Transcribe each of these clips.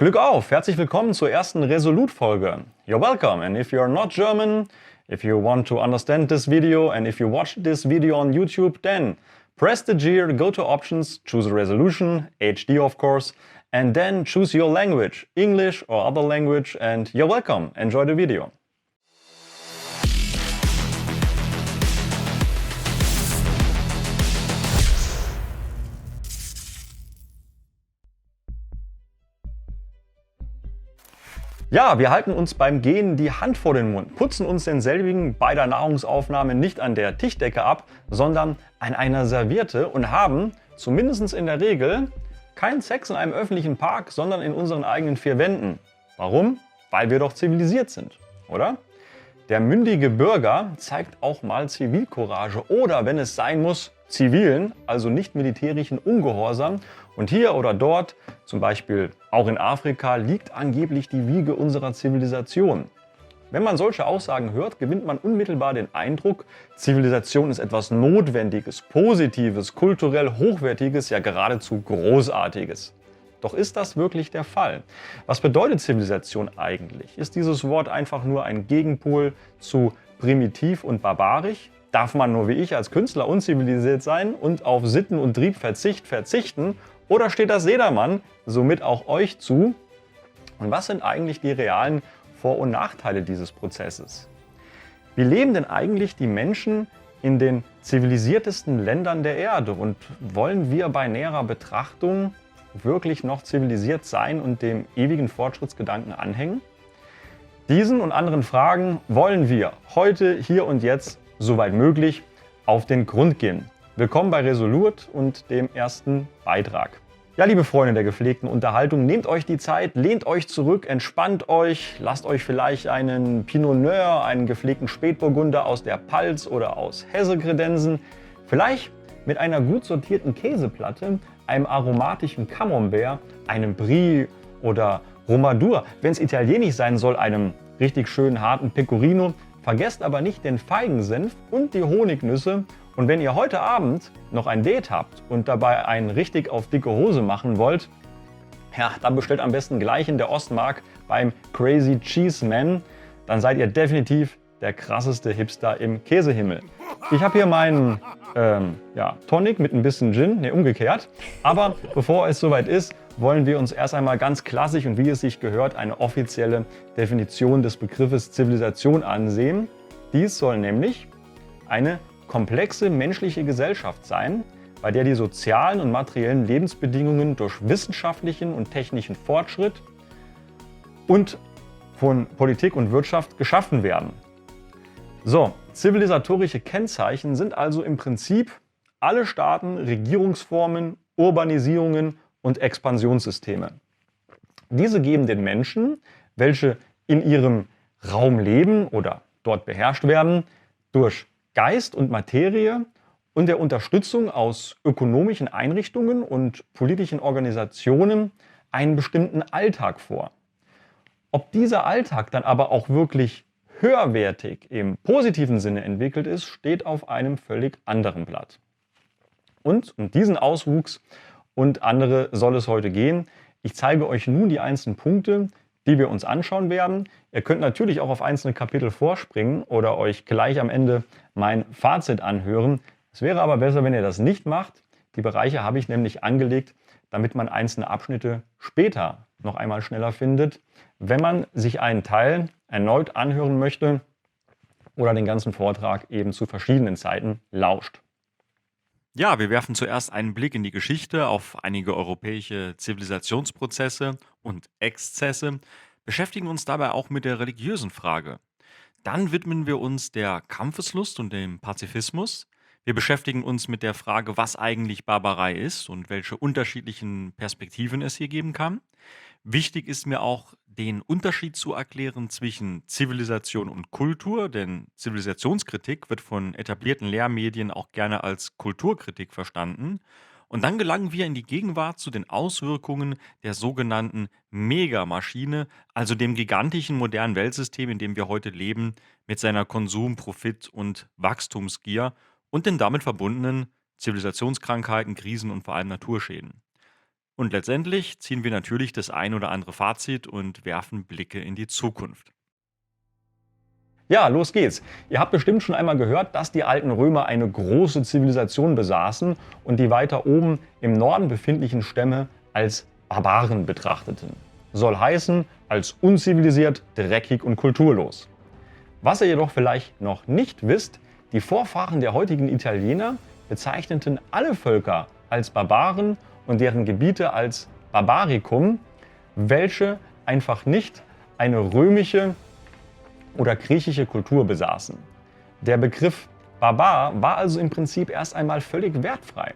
Glück auf! Herzlich willkommen zur ersten Resolute-Folge. You're welcome, and if you're not German, if you want to understand this video, and if you watch this video on YouTube, then press the gear, go to options, choose a resolution, HD of course, and then choose your language, English or other language, and you're welcome. Enjoy the video. Ja, wir halten uns beim Gehen die Hand vor den Mund, putzen uns denselbigen bei der Nahrungsaufnahme nicht an der Tischdecke ab, sondern an einer Serviette und haben, zumindest in der Regel, keinen Sex in einem öffentlichen Park, sondern in unseren eigenen vier Wänden. Warum? Weil wir doch zivilisiert sind, oder? Der mündige Bürger zeigt auch mal Zivilcourage oder, wenn es sein muss, zivilen, also nicht militärischen Ungehorsam. Und hier oder dort, zum Beispiel auch in Afrika, liegt angeblich die Wiege unserer Zivilisation. Wenn man solche Aussagen hört, gewinnt man unmittelbar den Eindruck, Zivilisation ist etwas Notwendiges, Positives, kulturell Hochwertiges, ja geradezu Großartiges. Doch ist das wirklich der Fall? Was bedeutet Zivilisation eigentlich? Ist dieses Wort einfach nur ein Gegenpol zu primitiv und barbarisch? Darf man nur wie ich als Künstler unzivilisiert sein und auf Sitten und Trieb verzichten? Oder steht das jedermann, somit auch euch zu? Und was sind eigentlich die realen Vor- und Nachteile dieses Prozesses? Wie leben denn eigentlich die Menschen in den zivilisiertesten Ländern der Erde? Und wollen wir bei näherer Betrachtung wirklich noch zivilisiert sein und dem ewigen Fortschrittsgedanken anhängen? Diesen und anderen Fragen wollen wir heute, hier und jetzt, soweit möglich, auf den Grund gehen. Willkommen bei Resolute und dem ersten Beitrag. Ja, liebe Freunde der gepflegten Unterhaltung, nehmt euch die Zeit, lehnt euch zurück, entspannt euch, lasst euch vielleicht einen Pinot Noir, einen gepflegten Spätburgunder aus der Palz oder aus Hesse kredenzen, vielleicht mit einer gut sortierten Käseplatte, einem aromatischen Camembert, einem Brie oder Romadur, wenn es italienisch sein soll, einem richtig schönen harten Pecorino. Vergesst aber nicht den Feigensenf und die Honignüsse. Und wenn ihr heute Abend noch ein Date habt und dabei einen richtig auf dicke Hose machen wollt, ja, dann bestellt am besten gleich in der Ostmark beim Crazy Cheese Man. Dann seid ihr definitiv der krasseste Hipster im Käsehimmel. Ich habe hier meinen Tonic mit ein bisschen Gin, ne, umgekehrt. Aber bevor es soweit ist, wollen wir uns erst einmal ganz klassisch und wie es sich gehört, eine offizielle Definition des Begriffes Zivilisation ansehen. Dies soll nämlich eine komplexe menschliche Gesellschaft sein, bei der die sozialen und materiellen Lebensbedingungen durch wissenschaftlichen und technischen Fortschritt und von Politik und Wirtschaft geschaffen werden. So, zivilisatorische Kennzeichen sind also im Prinzip alle Staaten, Regierungsformen, Urbanisierungen und Expansionssysteme. Diese geben den Menschen, welche in ihrem Raum leben oder dort beherrscht werden, durch Geist und Materie und der Unterstützung aus ökonomischen Einrichtungen und politischen Organisationen einen bestimmten Alltag vor. Ob dieser Alltag dann aber auch wirklich höherwertig im positiven Sinne entwickelt ist, steht auf einem völlig anderen Blatt. Und um diesen Auswuchs und andere soll es heute gehen. Ich zeige euch nun die einzelnen Punkte, die wir uns anschauen werden. Ihr könnt natürlich auch auf einzelne Kapitel vorspringen oder euch gleich am Ende mein Fazit anhören. Es wäre aber besser, wenn ihr das nicht macht. Die Bereiche habe ich nämlich angelegt, damit man einzelne Abschnitte später noch einmal schneller findet, wenn man sich einen Teil erneut anhören möchte oder den ganzen Vortrag eben zu verschiedenen Zeiten lauscht. Ja, wir werfen zuerst einen Blick in die Geschichte auf einige europäische Zivilisationsprozesse und Exzesse, beschäftigen uns dabei auch mit der religiösen Frage. Dann widmen wir uns der Kampfeslust und dem Pazifismus. Wir beschäftigen uns mit der Frage, was eigentlich Barbarei ist und welche unterschiedlichen Perspektiven es hier geben kann. Wichtig ist mir auch, den Unterschied zu erklären zwischen Zivilisation und Kultur, denn Zivilisationskritik wird von etablierten Lehrmedien auch gerne als Kulturkritik verstanden. Und dann gelangen wir in die Gegenwart zu den Auswirkungen der sogenannten Megamaschine, also dem gigantischen modernen Weltsystem, in dem wir heute leben, mit seiner Konsum-, Profit- und Wachstumsgier und den damit verbundenen Zivilisationskrankheiten, Krisen und vor allem Naturschäden. Und letztendlich ziehen wir natürlich das ein oder andere Fazit und werfen Blicke in die Zukunft. Ja, los geht's. Ihr habt bestimmt schon einmal gehört, dass die alten Römer eine große Zivilisation besaßen und die weiter oben im Norden befindlichen Stämme als Barbaren betrachteten. Soll heißen, als unzivilisiert, dreckig und kulturlos. Was ihr jedoch vielleicht noch nicht wisst, die Vorfahren der heutigen Italiener bezeichneten alle Völker als Barbaren und deren Gebiete als Barbaricum, welche einfach nicht eine römische oder griechische Kultur besaßen. Der Begriff Barbar war also im Prinzip erst einmal völlig wertfrei.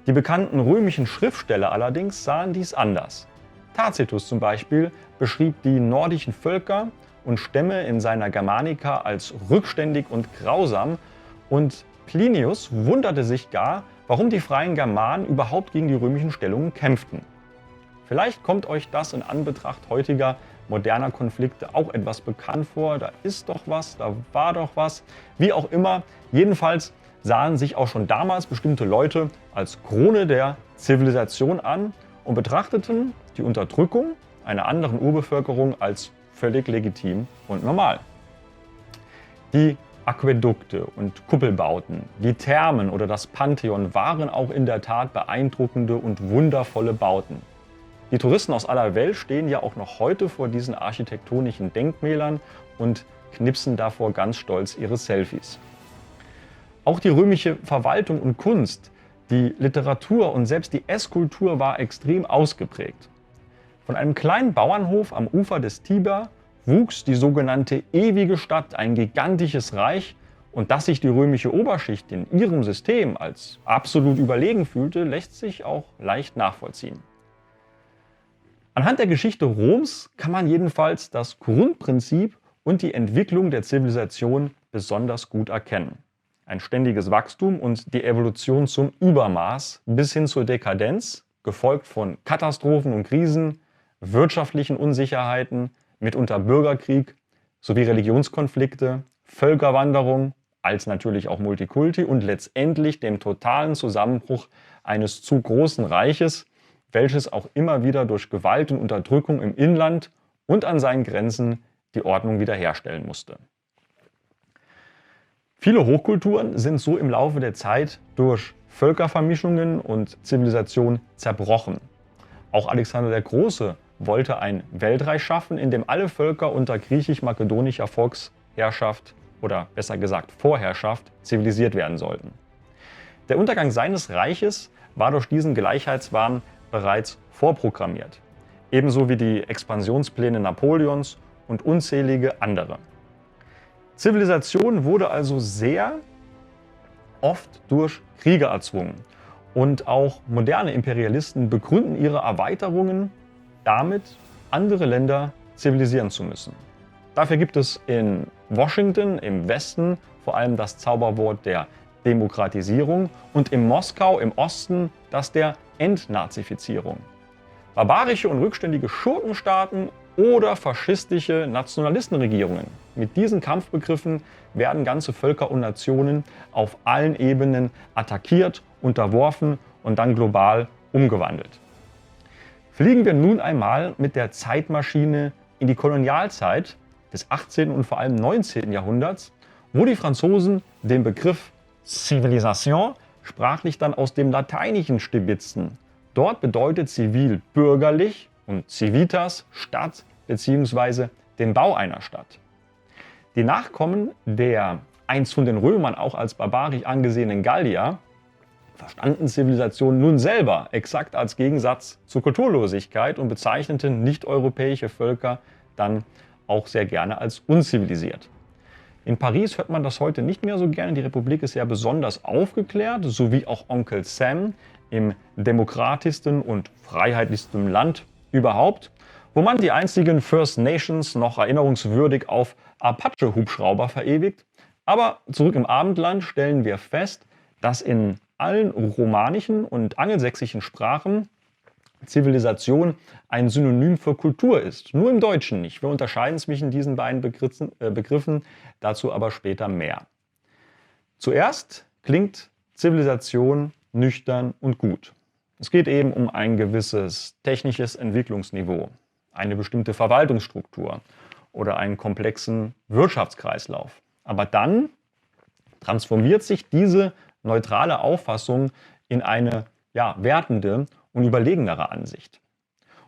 Die bekannten römischen Schriftsteller allerdings sahen dies anders. Tacitus zum Beispiel beschrieb die nordischen Völker und Stämme in seiner Germanica als rückständig und grausam und Plinius wunderte sich gar, warum die freien Germanen überhaupt gegen die römischen Stellungen kämpften. Vielleicht kommt euch das in Anbetracht heutiger moderner Konflikte auch etwas bekannt vor. Da ist doch was, da war doch was. Wie auch immer, jedenfalls sahen sich auch schon damals bestimmte Leute als Krone der Zivilisation an und betrachteten die Unterdrückung einer anderen Urbevölkerung als völlig legitim und normal. Die Aquädukte und Kuppelbauten, die Thermen oder das Pantheon waren auch in der Tat beeindruckende und wundervolle Bauten. Die Touristen aus aller Welt stehen ja auch noch heute vor diesen architektonischen Denkmälern und knipsen davor ganz stolz ihre Selfies. Auch die römische Verwaltung und Kunst, die Literatur und selbst die Esskultur war extrem ausgeprägt. Von einem kleinen Bauernhof am Ufer des Tiber wuchs die sogenannte ewige Stadt, ein gigantisches Reich, und dass sich die römische Oberschicht in ihrem System als absolut überlegen fühlte, lässt sich auch leicht nachvollziehen. Anhand der Geschichte Roms kann man jedenfalls das Grundprinzip und die Entwicklung der Zivilisation besonders gut erkennen. Ein ständiges Wachstum und die Evolution zum Übermaß bis hin zur Dekadenz, gefolgt von Katastrophen und Krisen, wirtschaftlichen Unsicherheiten, mitunter Bürgerkrieg sowie Religionskonflikte, Völkerwanderung, als natürlich auch Multikulti und letztendlich dem totalen Zusammenbruch eines zu großen Reiches, welches auch immer wieder durch Gewalt und Unterdrückung im Inland und an seinen Grenzen die Ordnung wiederherstellen musste. Viele Hochkulturen sind so im Laufe der Zeit durch Völkervermischungen und Zivilisation zerbrochen. Auch Alexander der Große wollte ein Weltreich schaffen, in dem alle Völker unter griechisch-makedonischer Volksherrschaft oder besser gesagt Vorherrschaft zivilisiert werden sollten. Der Untergang seines Reiches war durch diesen Gleichheitswahn bereits vorprogrammiert, ebenso wie die Expansionspläne Napoleons und unzählige andere. Zivilisation wurde also sehr oft durch Kriege erzwungen und auch moderne Imperialisten begründen ihre Erweiterungen damit, andere Länder zivilisieren zu müssen. Dafür gibt es in Washington im Westen vor allem das Zauberwort der Demokratisierung und in Moskau im Osten das der Entnazifizierung. Barbarische und rückständige Schurkenstaaten oder faschistische Nationalistenregierungen. Mit diesen Kampfbegriffen werden ganze Völker und Nationen auf allen Ebenen attackiert, unterworfen und dann global umgewandelt. Fliegen wir nun einmal mit der Zeitmaschine in die Kolonialzeit des 18. und vor allem 19. Jahrhunderts, wo die Franzosen den Begriff Civilisation sprachlich dann aus dem Lateinischen stibitzten. Dort bedeutet zivil bürgerlich und civitas Stadt bzw. den Bau einer Stadt. Die Nachkommen der einst von den Römern auch als barbarisch angesehenen Gallier verstanden Zivilisation nun selber exakt als Gegensatz zur Kulturlosigkeit und bezeichneten nicht-europäische Völker dann auch sehr gerne als unzivilisiert. In Paris hört man das heute nicht mehr so gerne. Die Republik ist ja besonders aufgeklärt, sowie auch Onkel Sam im demokratischsten und freiheitlichsten Land überhaupt, wo man die einzigen First Nations noch erinnerungswürdig auf Apache-Hubschrauber verewigt. Aber zurück im Abendland stellen wir fest, dass in allen romanischen und angelsächsischen Sprachen Zivilisation ein Synonym für Kultur ist. Nur im Deutschen nicht. Wir unterscheiden zwischen diesen beiden Begriffen, dazu aber später mehr. Zuerst klingt Zivilisation nüchtern und gut. Es geht eben um ein gewisses technisches Entwicklungsniveau, eine bestimmte Verwaltungsstruktur oder einen komplexen Wirtschaftskreislauf. Aber dann transformiert sich diese neutrale Auffassung in eine wertende und überlegenere Ansicht.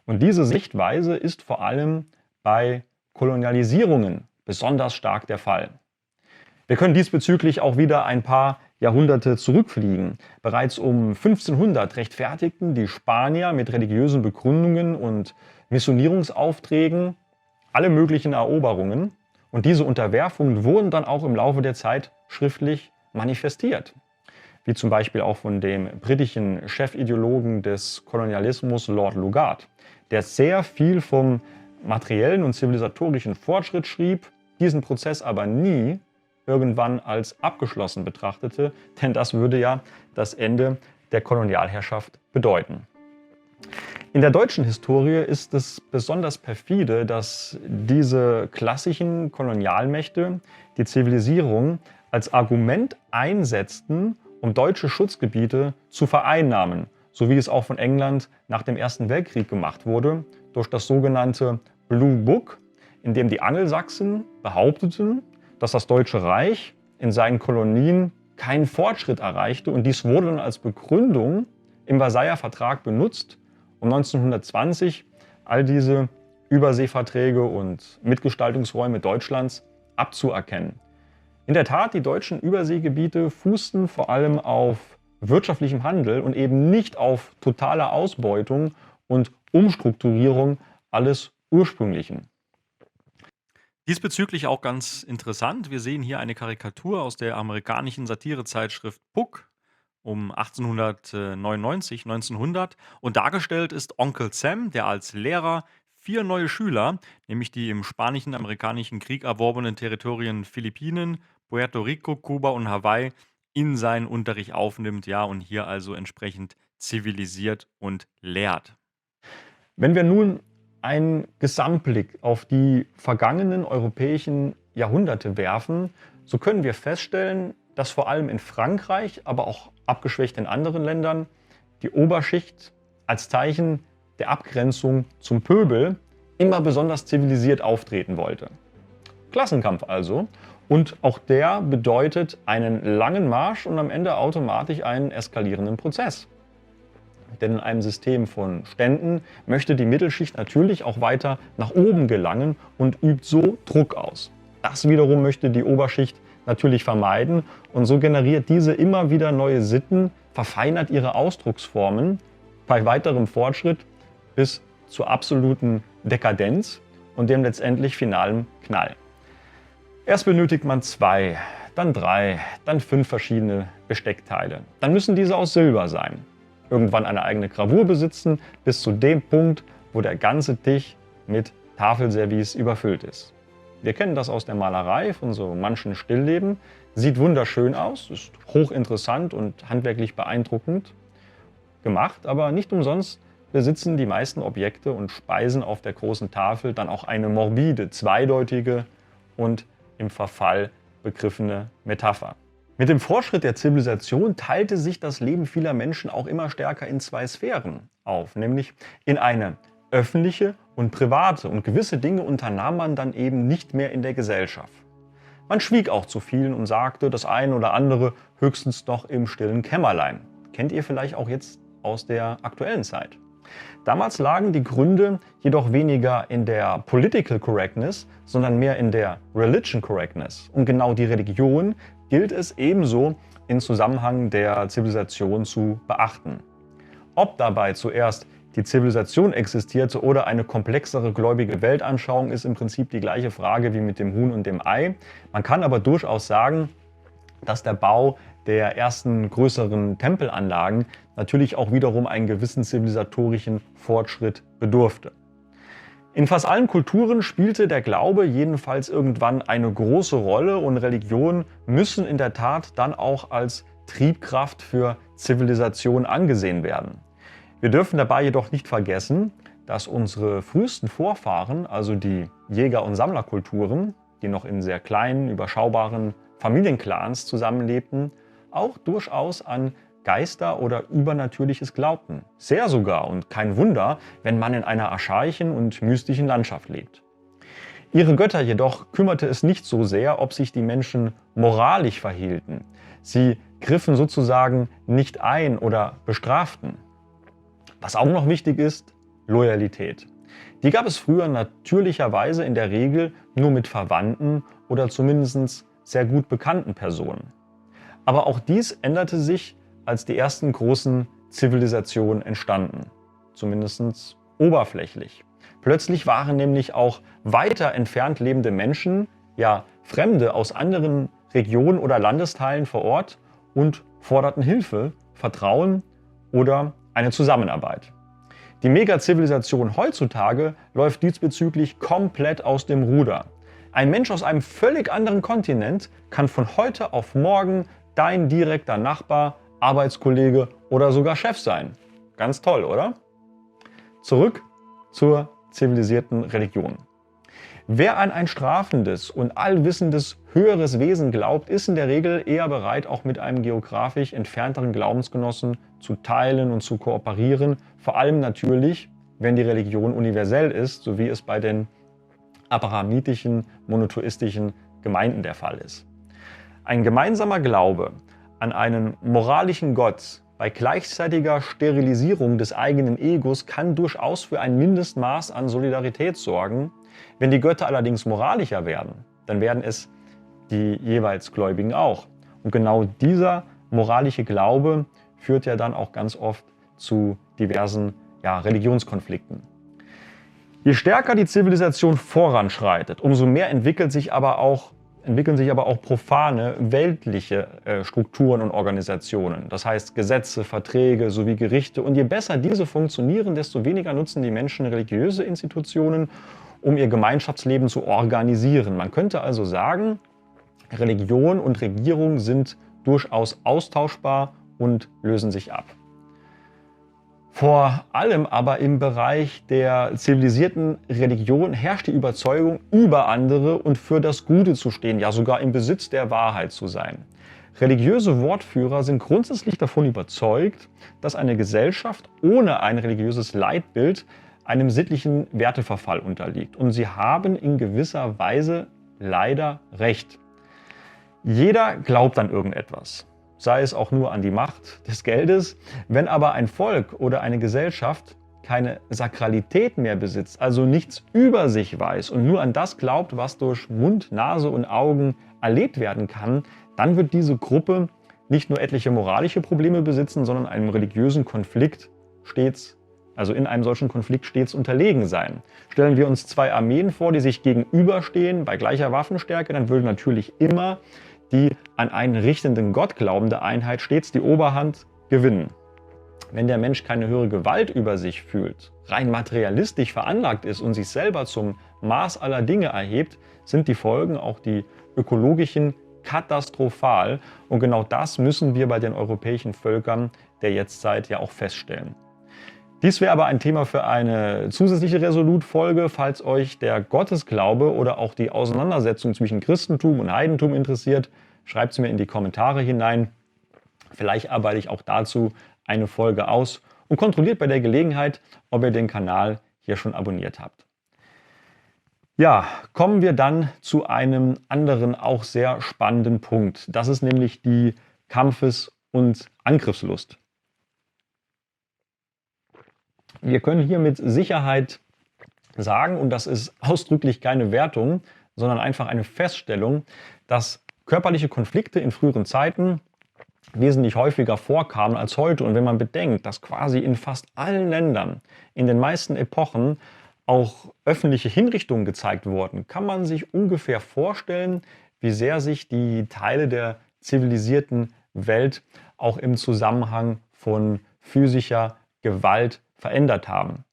Und diese Sichtweise ist vor allem bei Kolonialisierungen besonders stark der Fall. Wir können diesbezüglich auch wieder ein paar Jahrhunderte zurückfliegen. Bereits um 1500 rechtfertigten die Spanier mit religiösen Begründungen und Missionierungsaufträgen alle möglichen Eroberungen. Und diese Unterwerfungen wurden dann auch im Laufe der Zeit schriftlich manifestiert. Wie zum Beispiel auch von dem britischen Chefideologen des Kolonialismus Lord Lugard, der sehr viel vom materiellen und zivilisatorischen Fortschritt schrieb, diesen Prozess aber nie irgendwann als abgeschlossen betrachtete, denn das würde ja das Ende der Kolonialherrschaft bedeuten. In der deutschen Historie ist es besonders perfide, dass diese klassischen Kolonialmächte die Zivilisierung als Argument einsetzten, um deutsche Schutzgebiete zu vereinnahmen, so wie es auch von England nach dem Ersten Weltkrieg gemacht wurde, durch das sogenannte Blue Book, in dem die Angelsachsen behaupteten, dass das Deutsche Reich in seinen Kolonien keinen Fortschritt erreichte, und dies wurde dann als Begründung im Versailler Vertrag benutzt, um 1920 all diese Überseeverträge und Mitgestaltungsräume Deutschlands abzuerkennen. In der Tat, die deutschen Überseegebiete fußten vor allem auf wirtschaftlichem Handel und eben nicht auf totaler Ausbeutung und Umstrukturierung alles Ursprünglichen. Diesbezüglich auch ganz interessant. Wir sehen hier eine Karikatur aus der amerikanischen Satirezeitschrift Puck um 1899, 1900. Und dargestellt ist Onkel Sam, der als Lehrer 4 neue Schüler, nämlich die im Spanischen-Amerikanischen Krieg erworbenen Territorien Philippinen, Puerto Rico, Kuba und Hawaii in seinen Unterricht aufnimmt, ja, und hier also entsprechend zivilisiert und lehrt. Wenn wir nun einen Gesamtblick auf die vergangenen europäischen Jahrhunderte werfen, so können wir feststellen, dass vor allem in Frankreich, aber auch abgeschwächt in anderen Ländern, die Oberschicht als Zeichen der Abgrenzung zum Pöbel immer besonders zivilisiert auftreten wollte. Klassenkampf also, und auch der bedeutet einen langen Marsch und am Ende automatisch einen eskalierenden Prozess. Denn in einem System von Ständen möchte die Mittelschicht natürlich auch weiter nach oben gelangen und übt so Druck aus. Das wiederum möchte die Oberschicht natürlich vermeiden, und so generiert diese immer wieder neue Sitten, verfeinert ihre Ausdrucksformen bei weiterem Fortschritt bis zur absoluten Dekadenz und dem letztendlich finalen Knall. Erst benötigt man 2, dann 3, dann 5 verschiedene Besteckteile. Dann müssen diese aus Silber sein. Irgendwann eine eigene Gravur besitzen, bis zu dem Punkt, wo der ganze Tisch mit Tafelservice überfüllt ist. Wir kennen das aus der Malerei von so manchen Stillleben. Sieht wunderschön aus, ist hochinteressant und handwerklich beeindruckend gemacht, aber nicht umsonst besitzen die meisten Objekte und Speisen auf der großen Tafel dann auch eine morbide, zweideutige und im Verfall begriffene Metapher. Mit dem Fortschritt der Zivilisation teilte sich das Leben vieler Menschen auch immer stärker in 2 Sphären auf, nämlich in eine öffentliche und private, und gewisse Dinge unternahm man dann eben nicht mehr in der Gesellschaft. Man schwieg auch zu vielen und sagte das eine oder andere höchstens noch im stillen Kämmerlein. Kennt ihr vielleicht auch jetzt aus der aktuellen Zeit. Damals lagen die Gründe jedoch weniger in der Political Correctness, sondern mehr in der Religion Correctness. Und genau die Religion gilt es ebenso im Zusammenhang der Zivilisation zu beachten. Ob dabei zuerst die Zivilisation existierte oder eine komplexere gläubige Weltanschauung, ist im Prinzip die gleiche Frage wie mit dem Huhn und dem Ei. Man kann aber durchaus sagen, dass der Bau der ersten größeren Tempelanlagen natürlich auch wiederum einen gewissen zivilisatorischen Fortschritt bedurfte. In fast allen Kulturen spielte der Glaube jedenfalls irgendwann eine große Rolle, und Religionen müssen in der Tat dann auch als Triebkraft für Zivilisation angesehen werden. Wir dürfen dabei jedoch nicht vergessen, dass unsere frühesten Vorfahren, also die Jäger- und Sammlerkulturen, die noch in sehr kleinen, überschaubaren Familienclans zusammenlebten, auch durchaus an Geister oder Übernatürliches glaubten. Sehr sogar und kein Wunder, wenn man in einer archaischen und mystischen Landschaft lebt. Ihre Götter jedoch kümmerte es nicht so sehr, ob sich die Menschen moralisch verhielten. Sie griffen sozusagen nicht ein oder bestraften. Was auch noch wichtig ist, Loyalität. Die gab es früher natürlicherweise in der Regel nur mit Verwandten oder zumindest sehr gut bekannten Personen. Aber auch dies änderte sich, als die ersten großen Zivilisationen entstanden. Zumindest oberflächlich. Plötzlich waren nämlich auch weiter entfernt lebende Menschen, ja Fremde aus anderen Regionen oder Landesteilen vor Ort und forderten Hilfe, Vertrauen oder eine Zusammenarbeit. Die Megazivilisation heutzutage läuft diesbezüglich komplett aus dem Ruder. Ein Mensch aus einem völlig anderen Kontinent kann von heute auf morgen dein direkter Nachbar, Arbeitskollege oder sogar Chef sein. Ganz toll, oder? Zurück zur zivilisierten Religion. Wer an ein strafendes und allwissendes höheres Wesen glaubt, ist in der Regel eher bereit, auch mit einem geografisch entfernteren Glaubensgenossen zu teilen und zu kooperieren. Vor allem natürlich, wenn die Religion universell ist, so wie es bei den abrahamitischen, monotheistischen Gemeinden der Fall ist. Ein gemeinsamer Glaube an einen moralischen Gott bei gleichzeitiger Sterilisierung des eigenen Egos kann durchaus für ein Mindestmaß an Solidarität sorgen. Wenn die Götter allerdings moralischer werden, dann werden es die jeweils Gläubigen auch. Und genau dieser moralische Glaube führt ja dann auch ganz oft zu diversen Religionskonflikten. Je stärker die Zivilisation voranschreitet, umso mehr entwickeln sich aber auch profane, weltliche Strukturen und Organisationen. Das heißt Gesetze, Verträge sowie Gerichte. Und je besser diese funktionieren, desto weniger nutzen die Menschen religiöse Institutionen, um ihr Gemeinschaftsleben zu organisieren. Man könnte also sagen, Religion und Regierung sind durchaus austauschbar und lösen sich ab. Vor allem aber im Bereich der zivilisierten Religion herrscht die Überzeugung, über andere und für das Gute zu stehen, ja sogar im Besitz der Wahrheit zu sein. Religiöse Wortführer sind grundsätzlich davon überzeugt, dass eine Gesellschaft ohne ein religiöses Leitbild einem sittlichen Werteverfall unterliegt. Und sie haben in gewisser Weise leider recht. Jeder glaubt an irgendetwas. Sei es auch nur an die Macht des Geldes. Wenn aber ein Volk oder eine Gesellschaft keine Sakralität mehr besitzt, also nichts über sich weiß und nur an das glaubt, was durch Mund, Nase und Augen erlebt werden kann, dann wird diese Gruppe nicht nur etliche moralische Probleme besitzen, sondern einem religiösen Konflikt in einem solchen Konflikt stets unterlegen sein. Stellen wir uns zwei Armeen vor, die sich gegenüberstehen bei gleicher Waffenstärke, dann würde natürlich immer die an einen richtenden Gott glaubende Einheit stets die Oberhand gewinnen. Wenn der Mensch keine höhere Gewalt über sich fühlt, rein materialistisch veranlagt ist und sich selber zum Maß aller Dinge erhebt, sind die Folgen, auch die ökologischen, katastrophal. Und genau das müssen wir bei den europäischen Völkern der Jetztzeit ja auch feststellen. Dies wäre aber ein Thema für eine zusätzliche Resolut-Folge. Falls euch der Gottesglaube oder auch die Auseinandersetzung zwischen Christentum und Heidentum interessiert, schreibt es mir in die Kommentare hinein. Vielleicht arbeite ich auch dazu eine Folge aus und kontrolliert bei der Gelegenheit, ob ihr den Kanal hier schon abonniert habt. Ja, kommen wir dann zu einem anderen, auch sehr spannenden Punkt. Das ist nämlich die Kampfes- und Angriffslust. Wir können hier mit Sicherheit sagen, und das ist ausdrücklich keine Wertung, sondern einfach eine Feststellung, dass körperliche Konflikte in früheren Zeiten wesentlich häufiger vorkamen als heute. Und wenn man bedenkt, dass quasi in fast allen Ländern, in den meisten Epochen auch öffentliche Hinrichtungen gezeigt wurden, kann man sich ungefähr vorstellen, wie sehr sich die Teile der zivilisierten Welt auch im Zusammenhang von physischer Gewalt verändert haben.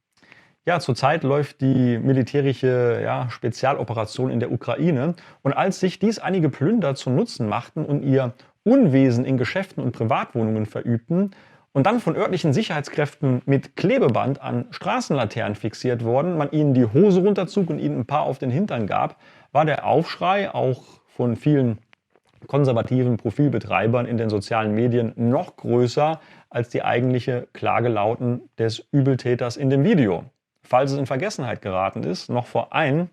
Ja, zurzeit läuft die militärische Spezialoperation in der Ukraine. Und als sich dies einige Plünder zu Nutzen machten und ihr Unwesen in Geschäften und Privatwohnungen verübten und dann von örtlichen Sicherheitskräften mit Klebeband an Straßenlaternen fixiert wurden, man ihnen die Hose runterzog und ihnen ein paar auf den Hintern gab, war der Aufschrei auch von vielen konservativen Profilbetreibern in den sozialen Medien noch größer als die eigentliche Klagelauten des Übeltäters in dem Video. Falls es in Vergessenheit geraten ist, noch vor 1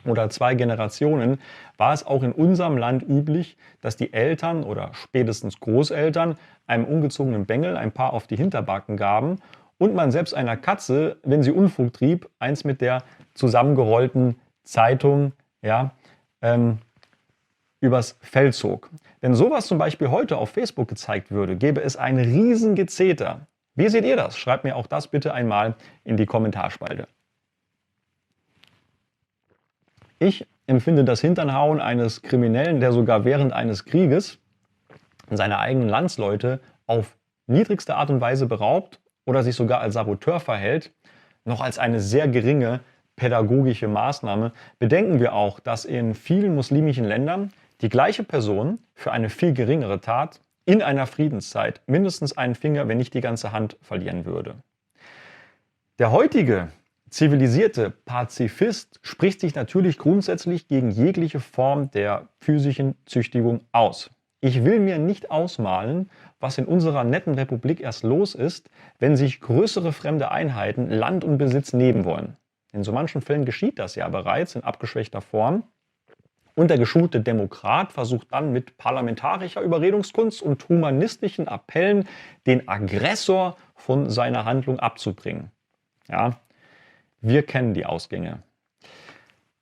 oder 2 Generationen war es auch in unserem Land üblich, dass die Eltern oder spätestens Großeltern einem ungezogenen Bengel ein paar auf die Hinterbacken gaben und man selbst einer Katze, wenn sie Unfug trieb, eins mit der zusammengerollten Zeitung, ja, übers Fell zog. Wenn sowas zum Beispiel heute auf Facebook gezeigt würde, gäbe es ein Riesengezeter. Wie seht ihr das? Schreibt mir auch das bitte einmal in die Kommentarspalte. Ich empfinde das Hinternhauen eines Kriminellen, der sogar während eines Krieges seine eigenen Landsleute auf niedrigste Art und Weise beraubt oder sich sogar als Saboteur verhält, noch als eine sehr geringe pädagogische Maßnahme. Bedenken wir auch, dass in vielen muslimischen Ländern die gleiche Person für eine viel geringere Tat in einer Friedenszeit mindestens einen Finger, wenn nicht die ganze Hand, verlieren würde. Der heutige zivilisierte Pazifist spricht sich natürlich grundsätzlich gegen jegliche Form der physischen Züchtigung aus. Ich will mir nicht ausmalen, was in unserer netten Republik erst los ist, wenn sich größere fremde Einheiten Land und Besitz nehmen wollen. In so manchen Fällen geschieht das ja bereits in abgeschwächter Form. Und der geschulte Demokrat versucht dann mit parlamentarischer Überredungskunst und humanistischen Appellen den Aggressor von seiner Handlung abzubringen. Ja, wir kennen die Ausgänge.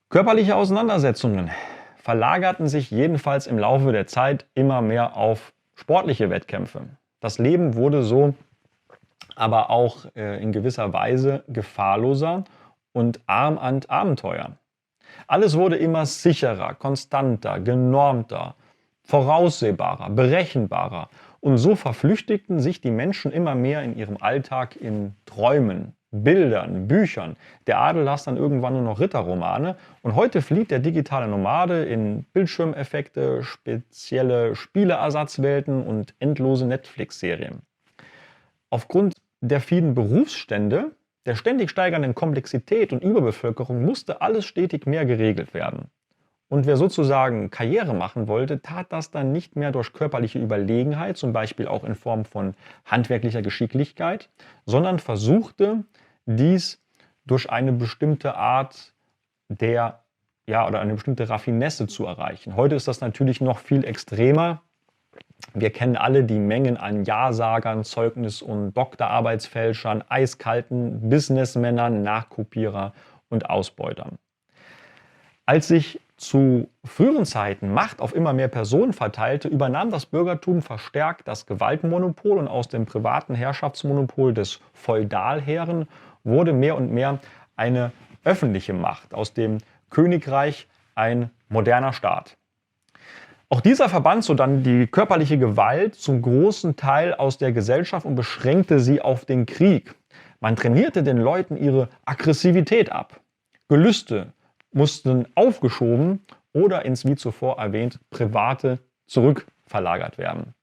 Körperliche Auseinandersetzungen verlagerten sich jedenfalls im Laufe der Zeit immer mehr auf sportliche Wettkämpfe. Das Leben wurde so aber auch in gewisser Weise gefahrloser und arm an Abenteuer. Alles wurde immer sicherer, konstanter, genormter, voraussehbarer, berechenbarer. Und so verflüchtigten sich die Menschen immer mehr in ihrem Alltag in Träumen, Bildern, Büchern. Der Adel las dann irgendwann nur noch Ritterromane. Und heute flieht der digitale Nomade in Bildschirmeffekte, spezielle Spieleersatzwelten und endlose Netflix-Serien. Aufgrund der vielen Berufsstände, der ständig steigenden Komplexität und Überbevölkerung musste alles stetig mehr geregelt werden. Und wer sozusagen Karriere machen wollte, tat das dann nicht mehr durch körperliche Überlegenheit, zum Beispiel auch in Form von handwerklicher Geschicklichkeit, sondern versuchte dies durch eine bestimmte Art oder eine bestimmte Raffinesse zu erreichen. Heute ist das natürlich noch viel extremer. Wir kennen alle die Mengen an Ja-Sagern, Zeugnis- und Doktorarbeitsfälschern, eiskalten Businessmännern, Nachkopierer und Ausbeutern. Als sich zu früheren Zeiten Macht auf immer mehr Personen verteilte, übernahm das Bürgertum verstärkt das Gewaltmonopol und aus dem privaten Herrschaftsmonopol des Feudalherren wurde mehr und mehr eine öffentliche Macht, aus dem Königreich ein moderner Staat. Auch dieser verband so dann die körperliche Gewalt zum großen Teil aus der Gesellschaft und beschränkte sie auf den Krieg. Man trainierte den Leuten ihre Aggressivität ab. Gelüste mussten aufgeschoben oder ins, wie zuvor erwähnt, Private zurückverlagert werden.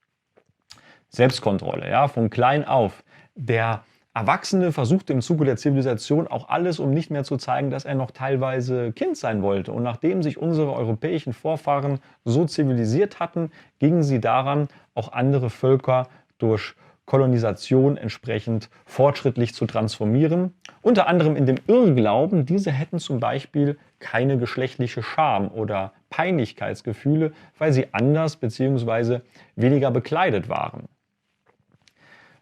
Selbstkontrolle, ja, von klein auf. Der Erwachsene versuchte im Zuge der Zivilisation auch alles, um nicht mehr zu zeigen, dass er noch teilweise Kind sein wollte. Und nachdem sich unsere europäischen Vorfahren so zivilisiert hatten, gingen sie daran, auch andere Völker durch Kolonisation entsprechend fortschrittlich zu transformieren. Unter anderem in dem Irrglauben, diese hätten zum Beispiel keine geschlechtliche Scham oder Peinlichkeitsgefühle, weil sie anders bzw. weniger bekleidet waren.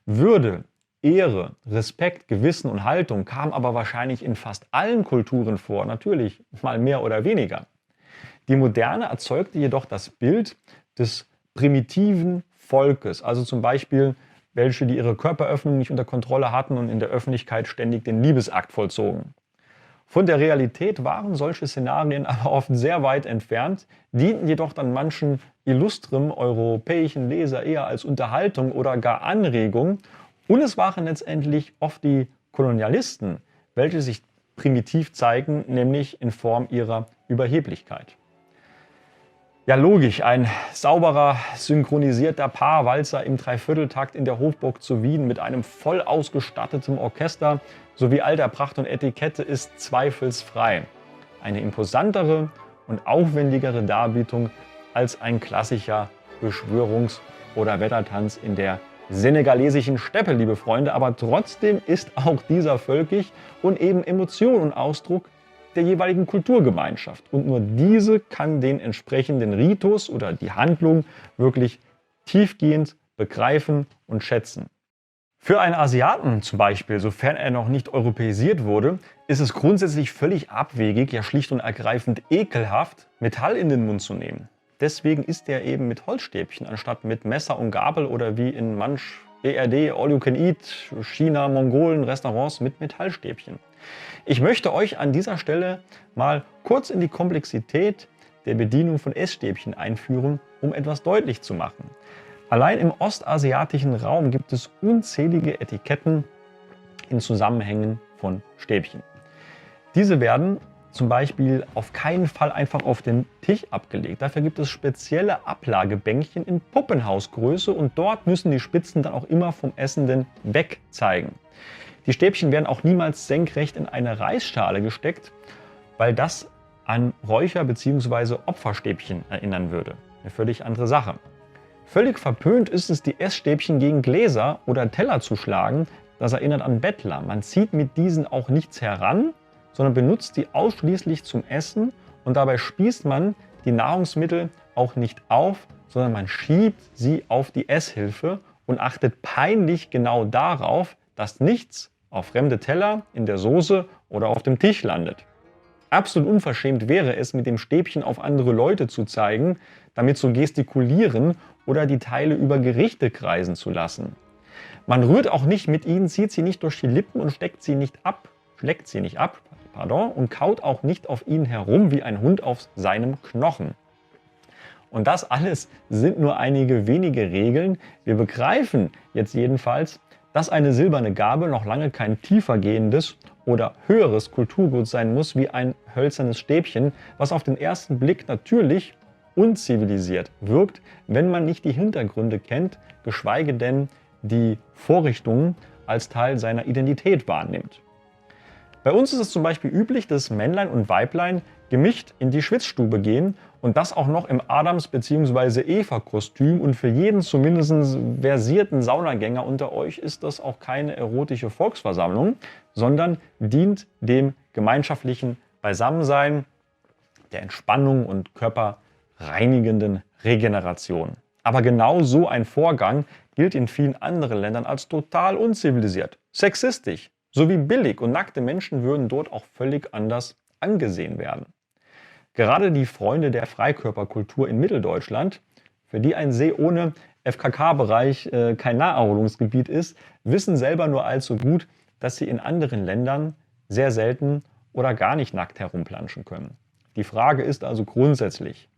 Würde, Ehre, Respekt, Gewissen und Haltung kamen aber wahrscheinlich in fast allen Kulturen vor, natürlich mal mehr oder weniger. Die Moderne erzeugte jedoch das Bild des primitiven Volkes, also zum Beispiel welche, die ihre Körperöffnung nicht unter Kontrolle hatten und in der Öffentlichkeit ständig den Liebesakt vollzogen. Von der Realität waren solche Szenarien aber oft sehr weit entfernt, dienten jedoch dann manchen illustrem europäischen Leser eher als Unterhaltung oder gar Anregung. Und es waren letztendlich oft die Kolonialisten, welche sich primitiv zeigen, nämlich in Form ihrer Überheblichkeit. Ja, logisch, ein sauberer, synchronisierter Paarwalzer im Dreivierteltakt in der Hofburg zu Wien mit einem voll ausgestatteten Orchester sowie alter Pracht und Etikette ist zweifelsfrei eine imposantere und aufwendigere Darbietung als ein klassischer Beschwörungs- oder Wettertanz in der senegalesischen Steppe, liebe Freunde. Aber trotzdem ist auch dieser völkisch und eben Emotion und Ausdruck der jeweiligen Kulturgemeinschaft. Und nur diese kann den entsprechenden Ritus oder die Handlung wirklich tiefgehend begreifen und schätzen. Für einen Asiaten zum Beispiel, sofern er noch nicht europäisiert wurde, ist es grundsätzlich völlig abwegig, ja schlicht und ergreifend ekelhaft, Metall in den Mund zu nehmen. Deswegen isst er eben mit Holzstäbchen anstatt mit Messer und Gabel oder wie in manch BRD, All You Can Eat, China, Mongolen, Restaurants mit Metallstäbchen. Ich möchte euch an dieser Stelle mal kurz in die Komplexität der Bedienung von Essstäbchen einführen, um etwas deutlich zu machen. Allein im ostasiatischen Raum gibt es unzählige Etiketten in Zusammenhängen von Stäbchen. Diese werden zum Beispiel auf keinen Fall einfach auf den Tisch abgelegt. Dafür gibt es spezielle Ablagebänkchen in Puppenhausgröße und dort müssen die Spitzen dann auch immer vom Essenden weg zeigen. Die Stäbchen werden auch niemals senkrecht in eine Reisschale gesteckt, weil das an Räucher- bzw. Opferstäbchen erinnern würde. Eine völlig andere Sache. Völlig verpönt ist es, die Essstäbchen gegen Gläser oder Teller zu schlagen. Das erinnert an Bettler. Man zieht mit diesen auch nichts heran, sondern benutzt die ausschließlich zum Essen und dabei spießt man die Nahrungsmittel auch nicht auf, sondern man schiebt sie auf die Esshilfe und achtet peinlich genau darauf, dass nichts auf fremde Teller, in der Soße oder auf dem Tisch landet. Absolut unverschämt wäre es, mit dem Stäbchen auf andere Leute zu zeigen, damit zu gestikulieren oder die Teile über Gerichte kreisen zu lassen. Man rührt auch nicht mit ihnen, zieht sie nicht durch die Lippen und schleckt sie nicht ab, und kaut auch nicht auf ihnen herum wie ein Hund auf seinem Knochen. Und das alles sind nur einige wenige Regeln. Wir begreifen jetzt jedenfalls, dass eine silberne Gabel noch lange kein tiefergehendes oder höheres Kulturgut sein muss wie ein hölzernes Stäbchen, was auf den ersten Blick natürlich unzivilisiert wirkt, wenn man nicht die Hintergründe kennt, geschweige denn die Vorrichtungen als Teil seiner Identität wahrnimmt. Bei uns ist es zum Beispiel üblich, dass Männlein und Weiblein gemischt in die Schwitzstube gehen und das auch noch im Adams- bzw. Eva-Kostüm. Und für jeden zumindest versierten Saunagänger unter euch ist das auch keine erotische Volksversammlung, sondern dient dem gemeinschaftlichen Beisammensein, der Entspannung und körperreinigenden Regeneration. Aber genau so ein Vorgang gilt in vielen anderen Ländern als total unzivilisiert, sexistisch sowie billig und nackte Menschen würden dort auch völlig anders angesehen werden. Gerade die Freunde der Freikörperkultur in Mitteldeutschland, für die ein See ohne FKK-Bereich kein Naherholungsgebiet ist, wissen selber nur allzu gut, dass sie in anderen Ländern sehr selten oder gar nicht nackt herumplanschen können. Die Frage ist also grundsätzlich,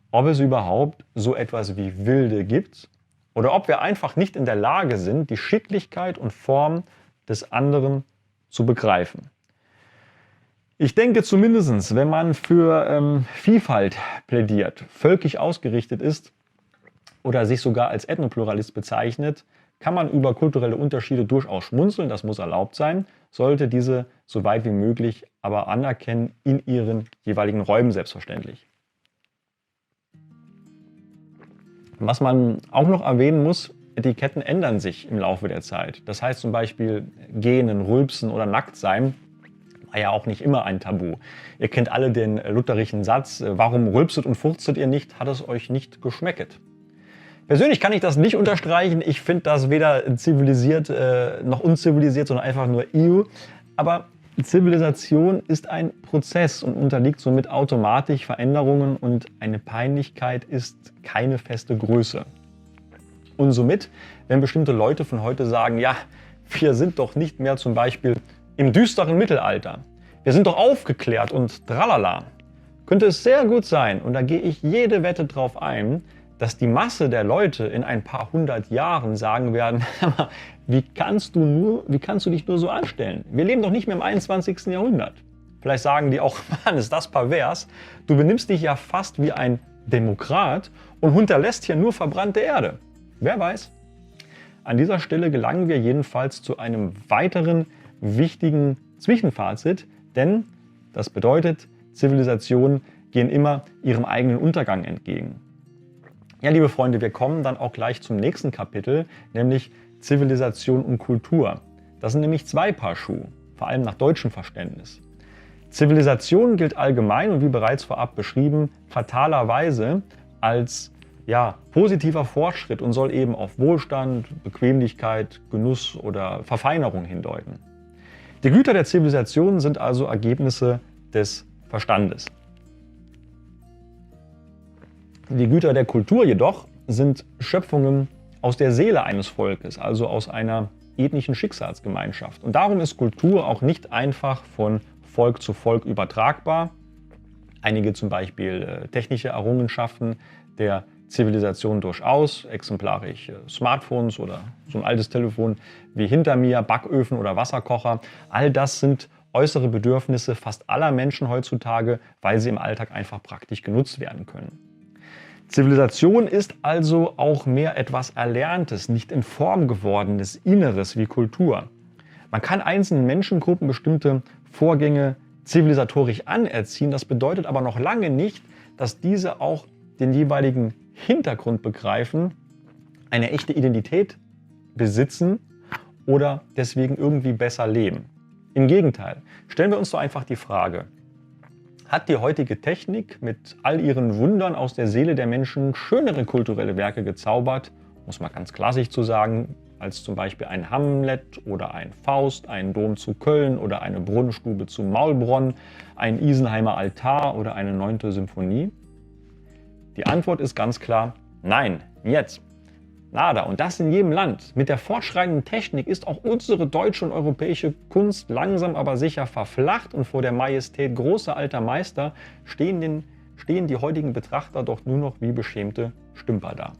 ob es überhaupt so etwas wie Wilde gibt oder ob wir einfach nicht in der Lage sind, die Schicklichkeit und Form des anderen zu begreifen. Ich denke zumindest, wenn man für Vielfalt plädiert, völkisch ausgerichtet ist oder sich sogar als Ethnopluralist bezeichnet, kann man über kulturelle Unterschiede durchaus schmunzeln, das muss erlaubt sein, sollte diese so weit wie möglich aber anerkennen in ihren jeweiligen Räumen selbstverständlich. Was man auch noch erwähnen muss, Etiketten ändern sich im Laufe der Zeit. Das heißt zum Beispiel Gähnen, Rülpsen oder Nacktsein war ja auch nicht immer ein Tabu. Ihr kennt alle den lutherischen Satz, warum rülpset und furztet ihr nicht, hat es euch nicht geschmecket. Persönlich kann ich das nicht unterstreichen. Ich finde das weder zivilisiert noch unzivilisiert, sondern einfach nur EU. Aber Zivilisation ist ein Prozess und unterliegt somit automatisch Veränderungen und eine Peinlichkeit ist keine feste Größe. Und somit, wenn bestimmte Leute von heute sagen, ja, wir sind doch nicht mehr zum Beispiel im düsteren Mittelalter, wir sind doch aufgeklärt und tralala, könnte es sehr gut sein, und da gehe ich jede Wette drauf ein, dass die Masse der Leute in ein paar hundert Jahren sagen werden, wie kannst du dich nur so anstellen? Wir leben doch nicht mehr im 21. Jahrhundert. Vielleicht sagen die auch, Mann, ist das pervers, du benimmst dich ja fast wie ein Demokrat und hinterlässt hier nur verbrannte Erde. Wer weiß? An dieser Stelle gelangen wir jedenfalls zu einem weiteren wichtigen Zwischenfazit, denn das bedeutet, Zivilisationen gehen immer ihrem eigenen Untergang entgegen. Ja, liebe Freunde, wir kommen dann auch gleich zum nächsten Kapitel, nämlich Zivilisation und Kultur. Das sind nämlich zwei Paar Schuhe, vor allem nach deutschem Verständnis. Zivilisation gilt allgemein und wie bereits vorab beschrieben, fatalerweise als positiver Fortschritt und soll eben auf Wohlstand, Bequemlichkeit, Genuss oder Verfeinerung hindeuten. Die Güter der Zivilisation sind also Ergebnisse des Verstandes. Die Güter der Kultur jedoch sind Schöpfungen aus der Seele eines Volkes, also aus einer ethnischen Schicksalsgemeinschaft. Und darum ist Kultur auch nicht einfach von Volk zu Volk übertragbar. Einige zum Beispiel technische Errungenschaften der Zivilisation durchaus, exemplarisch Smartphones oder so ein altes Telefon wie hinter mir, Backöfen oder Wasserkocher. All das sind äußere Bedürfnisse fast aller Menschen heutzutage, weil sie im Alltag einfach praktisch genutzt werden können. Zivilisation ist also auch mehr etwas Erlerntes, nicht in Form gewordenes Inneres wie Kultur. Man kann einzelnen Menschengruppen bestimmte Vorgänge zivilisatorisch anerziehen, das bedeutet aber noch lange nicht, dass diese auch den jeweiligen Hintergrund begreifen, eine echte Identität besitzen oder deswegen irgendwie besser leben. Im Gegenteil, stellen wir uns doch einfach die Frage: Hat die heutige Technik mit all ihren Wundern aus der Seele der Menschen schönere kulturelle Werke gezaubert, muss man ganz klassisch zu sagen, als zum Beispiel ein Hamlet oder ein Faust, ein Dom zu Köln oder eine Brunnenstube zu Maulbronn, ein Isenheimer Altar oder eine 9. Symphonie? Die Antwort ist ganz klar: Nein, jetzt. Nada. Und das in jedem Land. Mit der fortschreitenden Technik ist auch unsere deutsche und europäische Kunst langsam aber sicher verflacht und vor der Majestät großer alter Meister stehen die heutigen Betrachter doch nur noch wie beschämte Stümper da.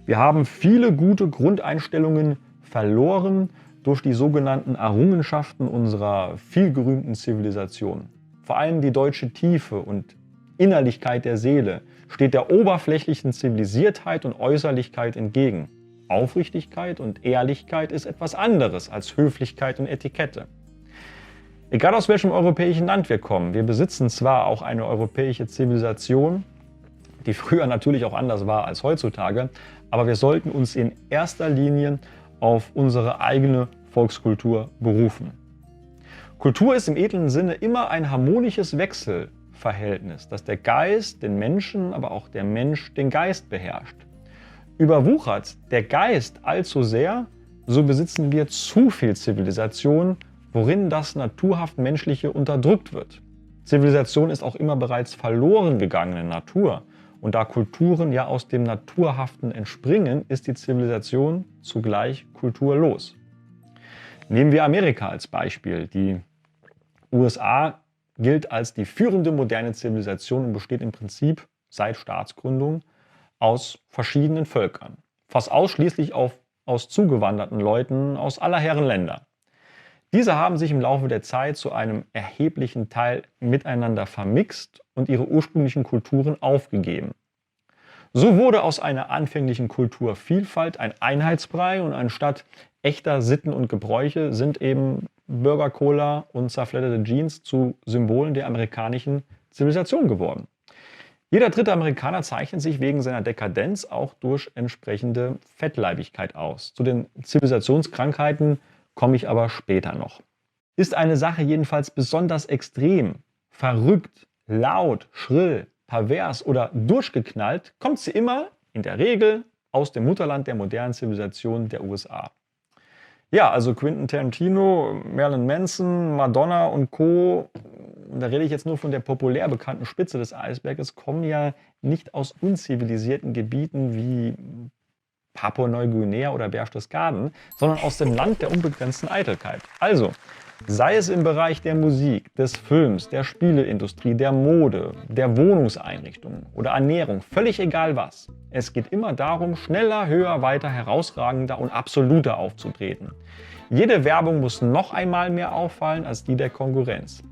Wir haben viele gute Grundeinstellungen verloren durch die sogenannten Errungenschaften unserer vielgerühmten Zivilisation. Vor allem die deutsche Tiefe und Innerlichkeit der Seele steht der oberflächlichen Zivilisiertheit und Äußerlichkeit entgegen. Aufrichtigkeit und Ehrlichkeit ist etwas anderes als Höflichkeit und Etikette. Egal aus welchem europäischen Land wir kommen, wir besitzen zwar auch eine europäische Zivilisation, die früher natürlich auch anders war als heutzutage, aber wir sollten uns in erster Linie auf unsere eigene Volkskultur berufen. Kultur ist im edlen Sinne immer ein harmonisches Wechselverhältnis, dass der Geist den Menschen, aber auch der Mensch den Geist beherrscht. Überwuchert der Geist allzu sehr, so besitzen wir zu viel Zivilisation, worin das naturhaft Menschliche unterdrückt wird. Zivilisation ist auch immer bereits verloren gegangene Natur. Und da Kulturen ja aus dem Naturhaften entspringen, ist die Zivilisation zugleich kulturlos. Nehmen wir Amerika als Beispiel. Die USA gilt als die führende moderne Zivilisation und besteht im Prinzip seit Staatsgründung aus verschiedenen Völkern. Fast ausschließlich aus zugewanderten Leuten aus aller Herren Länder. Diese haben sich im Laufe der Zeit zu einem erheblichen Teil miteinander vermixt und ihre ursprünglichen Kulturen aufgegeben. So wurde aus einer anfänglichen Kulturvielfalt ein Einheitsbrei und anstatt echter Sitten und Gebräuche sind eben Burger Cola und zerfledderte Jeans zu Symbolen der amerikanischen Zivilisation geworden. Jeder dritte Amerikaner zeichnet sich wegen seiner Dekadenz auch durch entsprechende Fettleibigkeit aus. Zu den Zivilisationskrankheiten komme ich aber später noch. Ist eine Sache jedenfalls besonders extrem, verrückt, laut, schrill, pervers oder durchgeknallt, kommt sie immer, in der Regel, aus dem Mutterland der modernen Zivilisation der USA. Ja, also Quentin Tarantino, Marilyn Manson, Madonna und Co., da rede ich jetzt nur von der populär bekannten Spitze des Eisberges, kommen ja nicht aus unzivilisierten Gebieten wie Papua-Neuguinea oder Berchtesgaden, sondern aus dem Land der unbegrenzten Eitelkeit. Also, sei es im Bereich der Musik, des Films, der Spieleindustrie, der Mode, der Wohnungseinrichtung oder Ernährung, völlig egal was. Es geht immer darum, schneller, höher, weiter, herausragender und absoluter aufzutreten. Jede Werbung muss noch einmal mehr auffallen als die der Konkurrenz.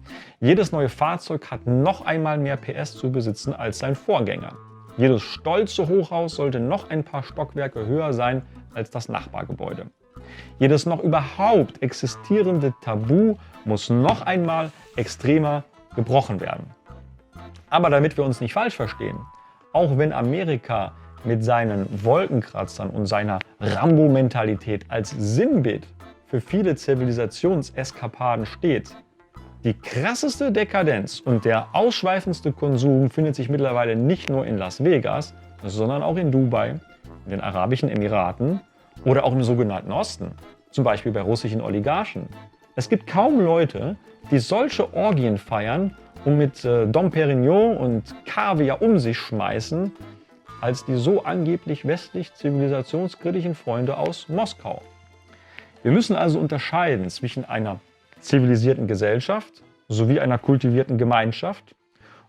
Jedes neue Fahrzeug hat noch einmal mehr PS zu besitzen als sein Vorgänger. Jedes stolze Hochhaus sollte noch ein paar Stockwerke höher sein als das Nachbargebäude. Jedes noch überhaupt existierende Tabu muss noch einmal extremer gebrochen werden. Aber damit wir uns nicht falsch verstehen, auch wenn Amerika mit seinen Wolkenkratzern und seiner Rambo-Mentalität als Sinnbild für viele Zivilisationseskapaden steht. Die krasseste Dekadenz und der ausschweifendste Konsum findet sich mittlerweile nicht nur in Las Vegas, sondern auch in Dubai, in den Arabischen Emiraten oder auch im sogenannten Osten, zum Beispiel bei russischen Oligarchen. Es gibt kaum Leute, die solche Orgien feiern und mit Dom Perignon und Kaviar um sich schmeißen, als die so angeblich westlich zivilisationskritischen Freunde aus Moskau. Wir müssen also unterscheiden zwischen einer zivilisierten Gesellschaft sowie einer kultivierten Gemeinschaft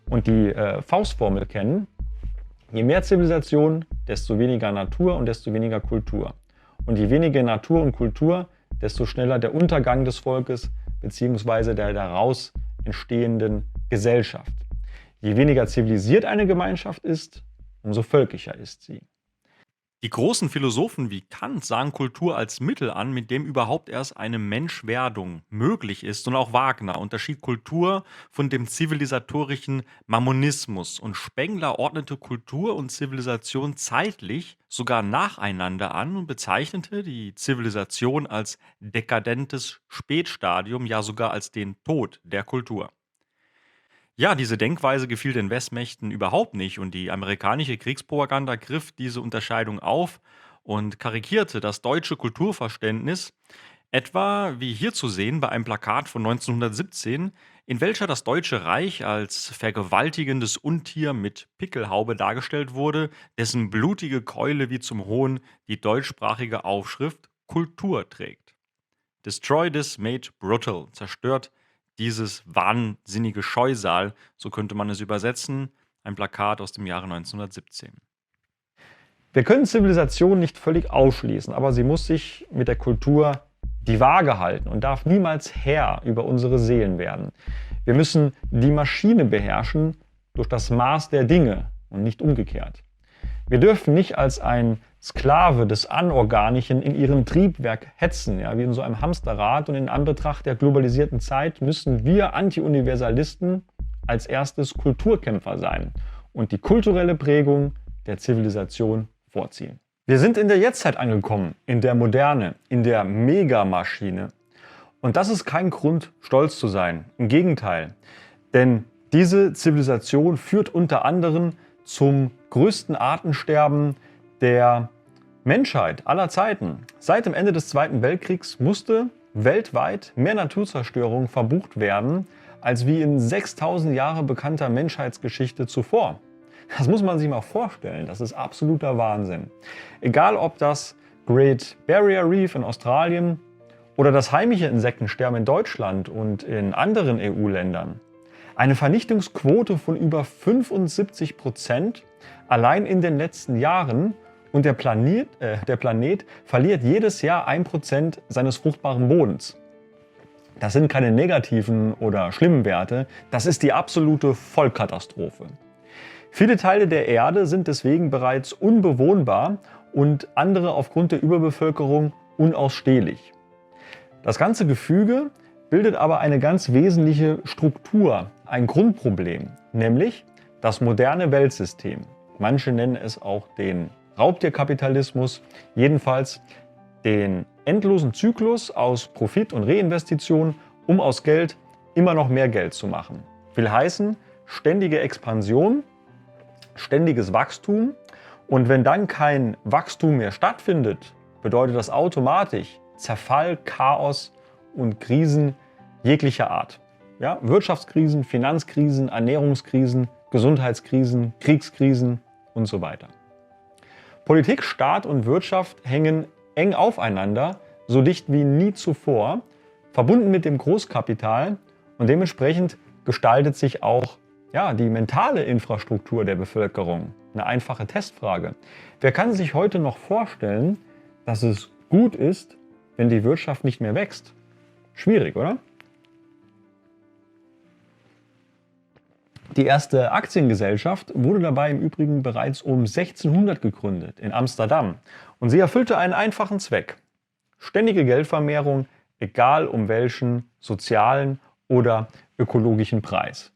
und die Faustformel kennen: je mehr Zivilisation, desto weniger Natur und desto weniger Kultur. Und je weniger Natur und Kultur, desto schneller der Untergang des Volkes bzw. der daraus entstehenden Gesellschaft. Je weniger zivilisiert eine Gemeinschaft ist, umso völkischer ist sie. Die großen Philosophen wie Kant sahen Kultur als Mittel an, mit dem überhaupt erst eine Menschwerdung möglich ist. Und auch Wagner unterschied Kultur von dem zivilisatorischen Mammonismus. Und Spengler ordnete Kultur und Zivilisation zeitlich sogar nacheinander an und bezeichnete die Zivilisation als dekadentes Spätstadium, ja sogar als den Tod der Kultur. Ja, diese Denkweise gefiel den Westmächten überhaupt nicht und die amerikanische Kriegspropaganda griff diese Unterscheidung auf und karikierte das deutsche Kulturverständnis, etwa wie hier zu sehen bei einem Plakat von 1917, in welcher das Deutsche Reich als vergewaltigendes Untier mit Pickelhaube dargestellt wurde, dessen blutige Keule wie zum Hohn die deutschsprachige Aufschrift Kultur trägt. Destroy this made brutal, zerstört dieses wahnsinnige Scheusal, so könnte man es übersetzen, ein Plakat aus dem Jahre 1917. Wir können Zivilisation nicht völlig ausschließen, aber sie muss sich mit der Kultur die Waage halten und darf niemals Herr über unsere Seelen werden. Wir müssen die Maschine beherrschen durch das Maß der Dinge und nicht umgekehrt. Wir dürfen nicht als ein Sklave des Anorganischen in ihrem Triebwerk hetzen, ja, wie in so einem Hamsterrad. Und in Anbetracht der globalisierten Zeit müssen wir Anti-Universalisten als erstes Kulturkämpfer sein und die kulturelle Prägung der Zivilisation vorziehen. Wir sind in der Jetztzeit angekommen, in der Moderne, in der Megamaschine. Und das ist kein Grund, stolz zu sein. Im Gegenteil. Denn diese Zivilisation führt unter anderem zum größten Artensterben der Menschheit aller Zeiten. Seit dem Ende des Zweiten Weltkriegs musste weltweit mehr Naturzerstörung verbucht werden, als wie in 6000 Jahre bekannter Menschheitsgeschichte zuvor. Das muss man sich mal vorstellen, das ist absoluter Wahnsinn. Egal ob das Great Barrier Reef in Australien oder das heimische Insektensterben in Deutschland und in anderen EU-Ländern. Eine Vernichtungsquote von über 75% allein in den letzten Jahren, und der Planet verliert jedes Jahr 1% seines fruchtbaren Bodens. Das sind keine negativen oder schlimmen Werte, das ist die absolute Vollkatastrophe. Viele Teile der Erde sind deswegen bereits unbewohnbar und andere aufgrund der Überbevölkerung unausstehlich. Das ganze Gefüge bildet aber eine ganz wesentliche Struktur, ein Grundproblem, nämlich das moderne Weltsystem. Manche nennen es auch den Raubtierkapitalismus, jedenfalls den endlosen Zyklus aus Profit und Reinvestition, um aus Geld immer noch mehr Geld zu machen. Will heißen, ständige Expansion, ständiges Wachstum, und wenn dann kein Wachstum mehr stattfindet, bedeutet das automatisch Zerfall, Chaos und Krisen jeglicher Art. Ja, Wirtschaftskrisen, Finanzkrisen, Ernährungskrisen, Gesundheitskrisen, Kriegskrisen und so weiter. Politik, Staat und Wirtschaft hängen eng aufeinander, so dicht wie nie zuvor, verbunden mit dem Großkapital, und dementsprechend gestaltet sich auch die mentale Infrastruktur der Bevölkerung. Eine einfache Testfrage. Wer kann sich heute noch vorstellen, dass es gut ist, wenn die Wirtschaft nicht mehr wächst? Schwierig, oder? Die erste Aktiengesellschaft wurde dabei im Übrigen bereits um 1600 gegründet, in Amsterdam. Und sie erfüllte einen einfachen Zweck: ständige Geldvermehrung, egal um welchen sozialen oder ökologischen Preis.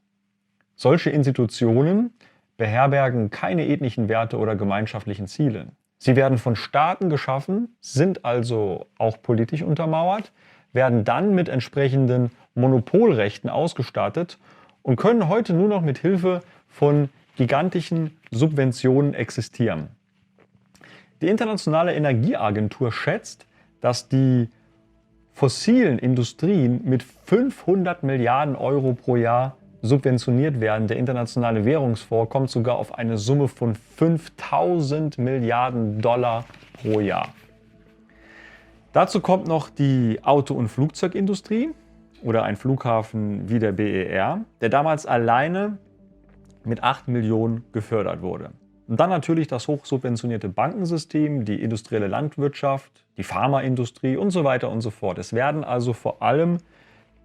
Solche Institutionen beherbergen keine ethnischen Werte oder gemeinschaftlichen Ziele. Sie werden von Staaten geschaffen, sind also auch politisch untermauert, werden dann mit entsprechenden Monopolrechten ausgestattet und können heute nur noch mit Hilfe von gigantischen Subventionen existieren. Die Internationale Energieagentur schätzt, dass die fossilen Industrien mit 500 Milliarden Euro pro Jahr subventioniert werden. Der Internationale Währungsfonds kommt sogar auf eine Summe von 5000 Milliarden Dollar pro Jahr. Dazu kommt noch die Auto- und Flugzeugindustrie oder ein Flughafen wie der BER, der damals alleine mit 8 Millionen gefördert wurde. Und dann natürlich das hochsubventionierte Bankensystem, die industrielle Landwirtschaft, die Pharmaindustrie und so weiter und so fort. Es werden also vor allem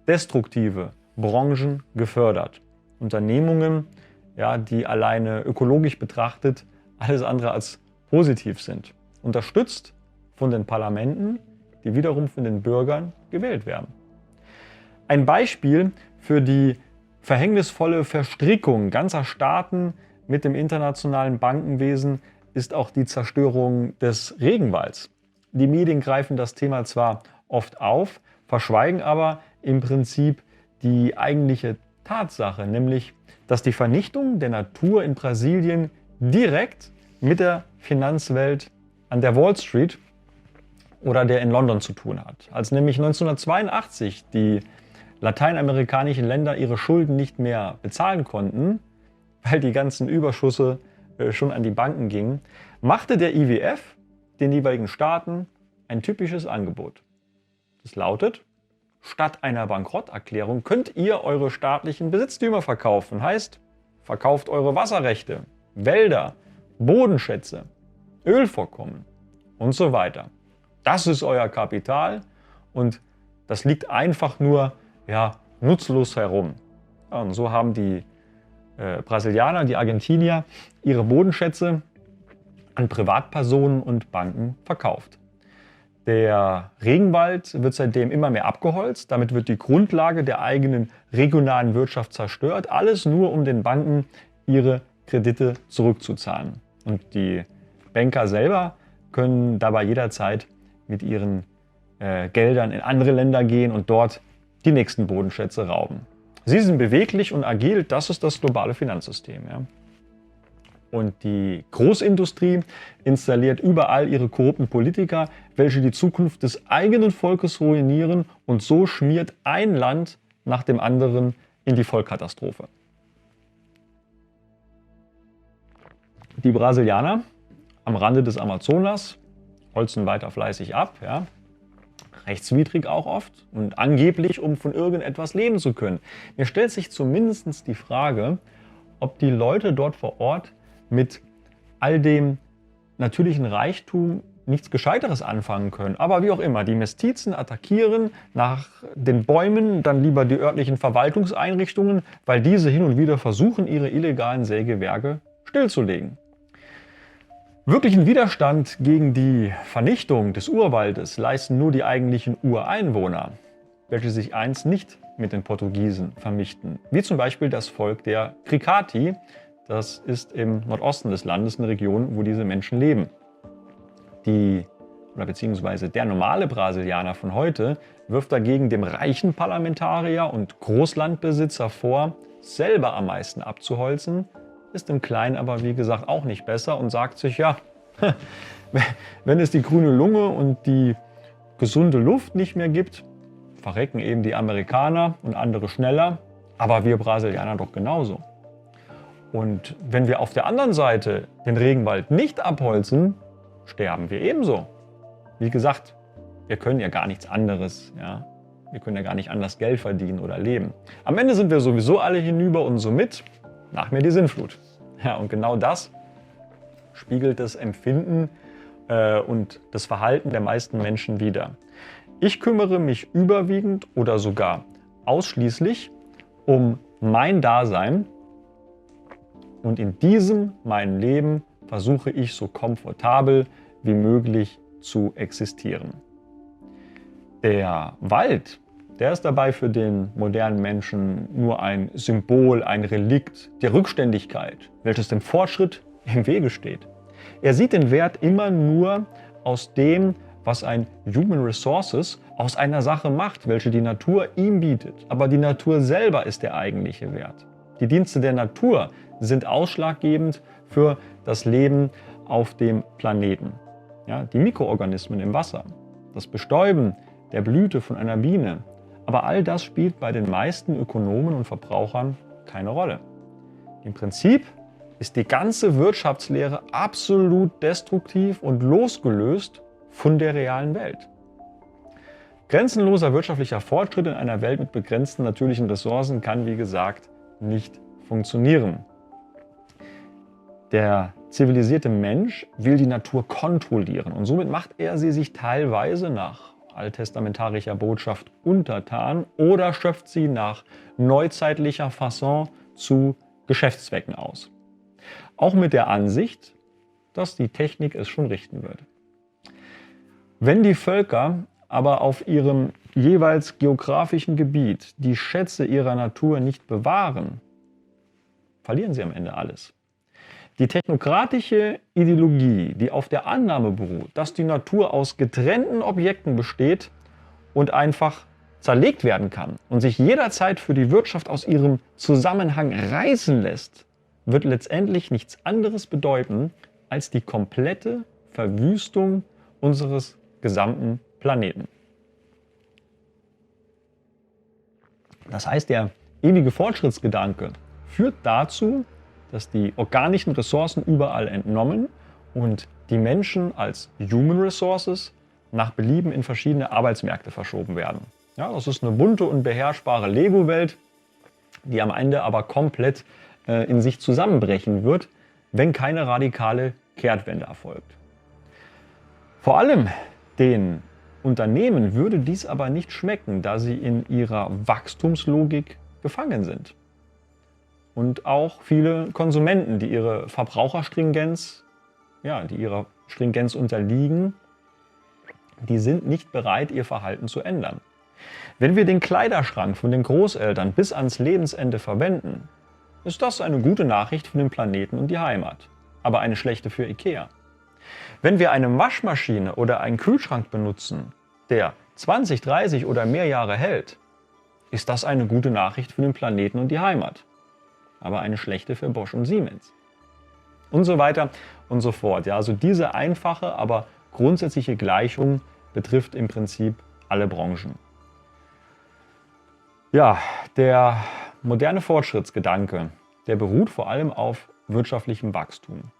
destruktive Branchen gefördert. Unternehmungen, ja, die alleine ökologisch betrachtet alles andere als positiv sind. Unterstützt von den Parlamenten, die wiederum von den Bürgern gewählt werden. Ein Beispiel für die verhängnisvolle Verstrickung ganzer Staaten mit dem internationalen Bankenwesen ist auch die Zerstörung des Regenwalds. Die Medien greifen das Thema zwar oft auf, verschweigen aber im Prinzip die eigentliche Tatsache, nämlich, dass die Vernichtung der Natur in Brasilien direkt mit der Finanzwelt an der Wall Street oder der in London zu tun hat. Als nämlich 1982 die lateinamerikanischen Länder ihre Schulden nicht mehr bezahlen konnten, weil die ganzen Überschüsse schon an die Banken gingen, machte der IWF den jeweiligen Staaten ein typisches Angebot. Das lautet: Statt einer Bankrotterklärung könnt ihr eure staatlichen Besitztümer verkaufen. Heißt, verkauft eure Wasserrechte, Wälder, Bodenschätze, Ölvorkommen und so weiter. Das ist euer Kapital und das liegt einfach nur nutzlos herum. Ja, und so haben die Brasilianer, die Argentinier ihre Bodenschätze an Privatpersonen und Banken verkauft. Der Regenwald wird seitdem immer mehr abgeholzt. Damit wird die Grundlage der eigenen regionalen Wirtschaft zerstört. Alles nur, um den Banken ihre Kredite zurückzuzahlen. Und die Banker selber können dabei jederzeit mit ihren Geldern in andere Länder gehen und dort die nächsten Bodenschätze rauben. Sie sind beweglich und agil. Das ist das globale Finanzsystem. Ja. Und die Großindustrie installiert überall ihre korrupten Politiker, welche die Zukunft des eigenen Volkes ruinieren, und so schmiert ein Land nach dem anderen in die Vollkatastrophe. Die Brasilianer am Rande des Amazonas holzen weiter fleißig ab, ja. Rechtswidrig auch oft und angeblich, um von irgendetwas leben zu können. Mir stellt sich zumindest die Frage, ob die Leute dort vor Ort mit all dem natürlichen Reichtum nichts Gescheiteres anfangen können. Aber wie auch immer, die Mestizen attackieren nach den Bäumen dann lieber die örtlichen Verwaltungseinrichtungen, weil diese hin und wieder versuchen, ihre illegalen Sägewerke stillzulegen. Wirklichen Widerstand gegen die Vernichtung des Urwaldes leisten nur die eigentlichen Ureinwohner, welche sich einst nicht mit den Portugiesen vermischten, wie zum Beispiel das Volk der Krikati. Das ist im Nordosten des Landes eine Region, wo diese Menschen leben. Beziehungsweise der normale Brasilianer von heute wirft dagegen dem reichen Parlamentarier und Großlandbesitzer vor, selber am meisten abzuholzen, ist im Kleinen aber wie gesagt auch nicht besser und sagt sich, ja, wenn es die grüne Lunge und die gesunde Luft nicht mehr gibt, verrecken eben die Amerikaner und andere schneller, aber wir Brasilianer doch genauso. Und wenn wir auf der anderen Seite den Regenwald nicht abholzen, sterben wir ebenso. Wie gesagt, wir können ja gar nichts anderes, ja. Wir können ja gar nicht anders Geld verdienen oder leben. Am Ende sind wir sowieso alle hinüber und somit nach mir die Sintflut. Ja, und genau das spiegelt das Empfinden und das Verhalten der meisten Menschen wider. Ich kümmere mich überwiegend oder sogar ausschließlich um mein Dasein und in diesem, mein Leben, versuche ich so komfortabel wie möglich zu existieren. Der Wald der ist dabei für den modernen Menschen nur ein Symbol, ein Relikt der Rückständigkeit, welches dem Fortschritt im Wege steht. Er sieht den Wert immer nur aus dem, was ein Human Resources aus einer Sache macht, welche die Natur ihm bietet. Aber die Natur selber ist der eigentliche Wert. Die Dienste der Natur sind ausschlaggebend für das Leben auf dem Planeten. Ja, die Mikroorganismen im Wasser, das Bestäuben der Blüte von einer Biene. Aber all das spielt bei den meisten Ökonomen und Verbrauchern keine Rolle. Im Prinzip ist die ganze Wirtschaftslehre absolut destruktiv und losgelöst von der realen Welt. Grenzenloser wirtschaftlicher Fortschritt in einer Welt mit begrenzten natürlichen Ressourcen kann, wie gesagt, nicht funktionieren. Der zivilisierte Mensch will die Natur kontrollieren und somit macht er sie sich teilweise nach alttestamentarischer Botschaft untertan oder schöpft sie nach neuzeitlicher Fasson zu Geschäftszwecken aus. Auch mit der Ansicht, dass die Technik es schon richten wird. Wenn die Völker aber auf ihrem jeweils geografischen Gebiet die Schätze ihrer Natur nicht bewahren, verlieren sie am Ende alles. Die technokratische Ideologie, die auf der Annahme beruht, dass die Natur aus getrennten Objekten besteht und einfach zerlegt werden kann und sich jederzeit für die Wirtschaft aus ihrem Zusammenhang reißen lässt, wird letztendlich nichts anderes bedeuten als die komplette Verwüstung unseres gesamten Planeten. Das heißt, der ewige Fortschrittsgedanke führt dazu, dass die organischen Ressourcen überall entnommen und die Menschen als Human Resources nach Belieben in verschiedene Arbeitsmärkte verschoben werden. Ja, das ist eine bunte und beherrschbare Lego-Welt, die am Ende aber komplett in sich zusammenbrechen wird, wenn keine radikale Kehrtwende erfolgt. Vor allem den Unternehmen würde dies aber nicht schmecken, da sie in ihrer Wachstumslogik gefangen sind. Und auch viele Konsumenten, die ihrer Stringenz unterliegen, die sind nicht bereit, ihr Verhalten zu ändern. Wenn wir den Kleiderschrank von den Großeltern bis ans Lebensende verwenden, ist das eine gute Nachricht für den Planeten und die Heimat, aber eine schlechte für IKEA. Wenn wir eine Waschmaschine oder einen Kühlschrank benutzen, der 20, 30 oder mehr Jahre hält, ist das eine gute Nachricht für den Planeten und die Heimat, aber eine schlechte für Bosch und Siemens. Und so weiter und so fort. Ja, also diese einfache, aber grundsätzliche Gleichung betrifft im Prinzip alle Branchen. Ja, der moderne Fortschrittsgedanke, der beruht vor allem auf wirtschaftlichem Wachstum.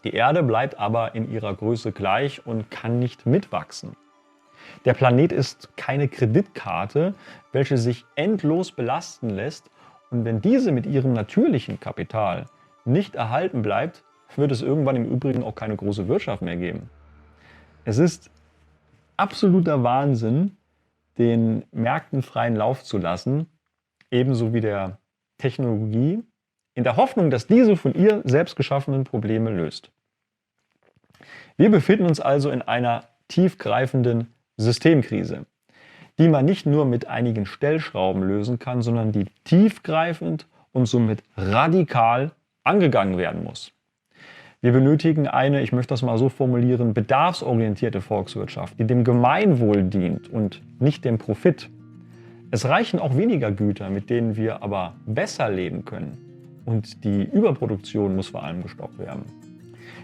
Die Erde bleibt aber in ihrer Größe gleich und kann nicht mitwachsen. Der Planet ist keine Kreditkarte, welche sich endlos belasten lässt. Und wenn diese mit ihrem natürlichen Kapital nicht erhalten bleibt, wird es irgendwann im Übrigen auch keine große Wirtschaft mehr geben. Es ist absoluter Wahnsinn, den Märkten freien Lauf zu lassen, ebenso wie der Technologie, in der Hoffnung, dass diese von ihr selbst geschaffenen Probleme löst. Wir befinden uns also in einer tiefgreifenden Systemkrise, die man nicht nur mit einigen Stellschrauben lösen kann, sondern die tiefgreifend und somit radikal angegangen werden muss. Wir benötigen eine, ich möchte das mal so formulieren, bedarfsorientierte Volkswirtschaft, die dem Gemeinwohl dient und nicht dem Profit. Es reichen auch weniger Güter, mit denen wir aber besser leben können. Und die Überproduktion muss vor allem gestoppt werden.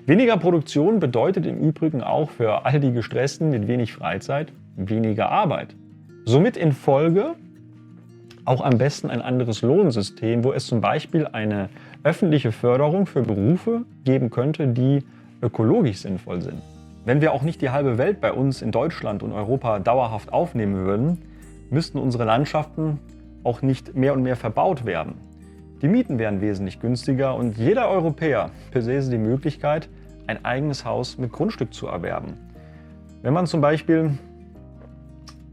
Weniger Produktion bedeutet im Übrigen auch für all die Gestressten mit wenig Freizeit weniger Arbeit. Somit in Folge auch am besten ein anderes Lohnsystem, wo es zum Beispiel eine öffentliche Förderung für Berufe geben könnte, die ökologisch sinnvoll sind. Wenn wir auch nicht die halbe Welt bei uns in Deutschland und Europa dauerhaft aufnehmen würden, müssten unsere Landschaften auch nicht mehr und mehr verbaut werden. Die Mieten wären wesentlich günstiger und jeder Europäer besäße die Möglichkeit, ein eigenes Haus mit Grundstück zu erwerben. Wenn man zum Beispiel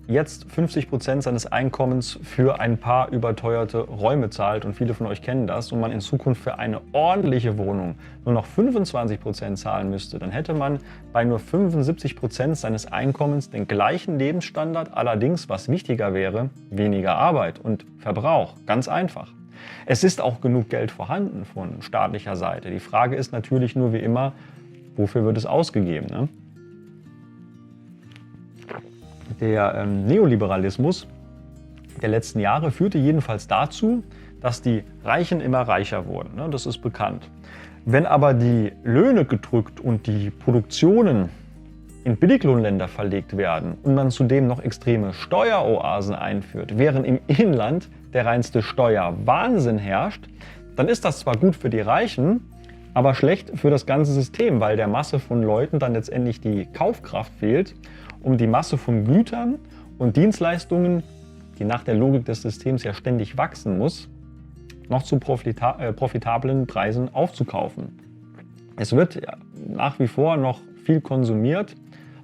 jetzt 50% seines Einkommens für ein paar überteuerte Räume zahlt, und viele von euch kennen das, und man in Zukunft für eine ordentliche Wohnung nur noch 25% zahlen müsste, dann hätte man bei nur 75% seines Einkommens den gleichen Lebensstandard, allerdings, was wichtiger wäre, weniger Arbeit und Verbrauch. Ganz einfach. Es ist auch genug Geld vorhanden von staatlicher Seite. Die Frage ist natürlich nur wie immer, wofür wird es ausgegeben, ne? Der Neoliberalismus der letzten Jahre führte jedenfalls dazu, dass die Reichen immer reicher wurden, ne? Das ist bekannt. Wenn aber die Löhne gedrückt und die Produktionen in Billiglohnländer verlegt werden und man zudem noch extreme Steueroasen einführt, während im Inland der reinste Steuerwahnsinn herrscht, dann ist das zwar gut für die Reichen, aber schlecht für das ganze System, weil der Masse von Leuten dann letztendlich die Kaufkraft fehlt, um die Masse von Gütern und Dienstleistungen, die nach der Logik des Systems ja ständig wachsen muss, noch zu profitablen Preisen aufzukaufen. Es wird ja nach wie vor noch viel konsumiert,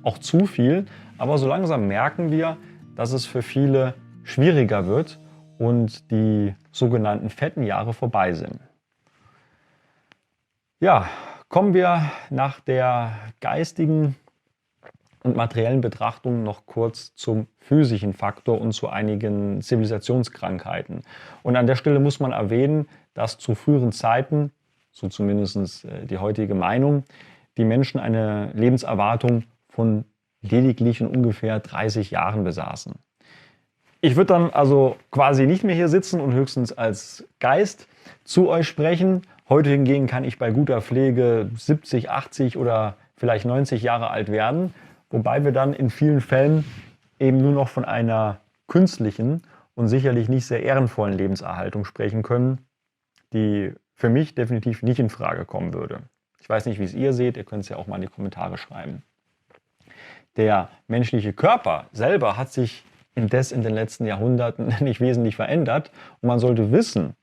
auch zu viel, aber so langsam merken wir, dass es für viele schwieriger wird und die sogenannten fetten Jahre vorbei sind. Ja, kommen wir nach der geistigen und materiellen Betrachtung noch kurz zum physischen Faktor und zu einigen Zivilisationskrankheiten. Und an der Stelle muss man erwähnen, dass zu früheren Zeiten, so zumindest die heutige Meinung, die Menschen eine Lebenserwartung von lediglich ungefähr 30 Jahren besaßen. Ich würde dann also quasi nicht mehr hier sitzen und höchstens als Geist zu euch sprechen. Heute hingegen kann ich bei guter Pflege 70, 80 oder vielleicht 90 Jahre alt werden, wobei wir dann in vielen Fällen eben nur noch von einer künstlichen und sicherlich nicht sehr ehrenvollen Lebenserhaltung sprechen können, die für mich definitiv nicht in Frage kommen würde. Ich weiß nicht, wie es ihr seht, ihr könnt es ja auch mal in die Kommentare schreiben. Der menschliche Körper selber hat sich indes in den letzten Jahrhunderten nicht wesentlich verändert, und man sollte wissen,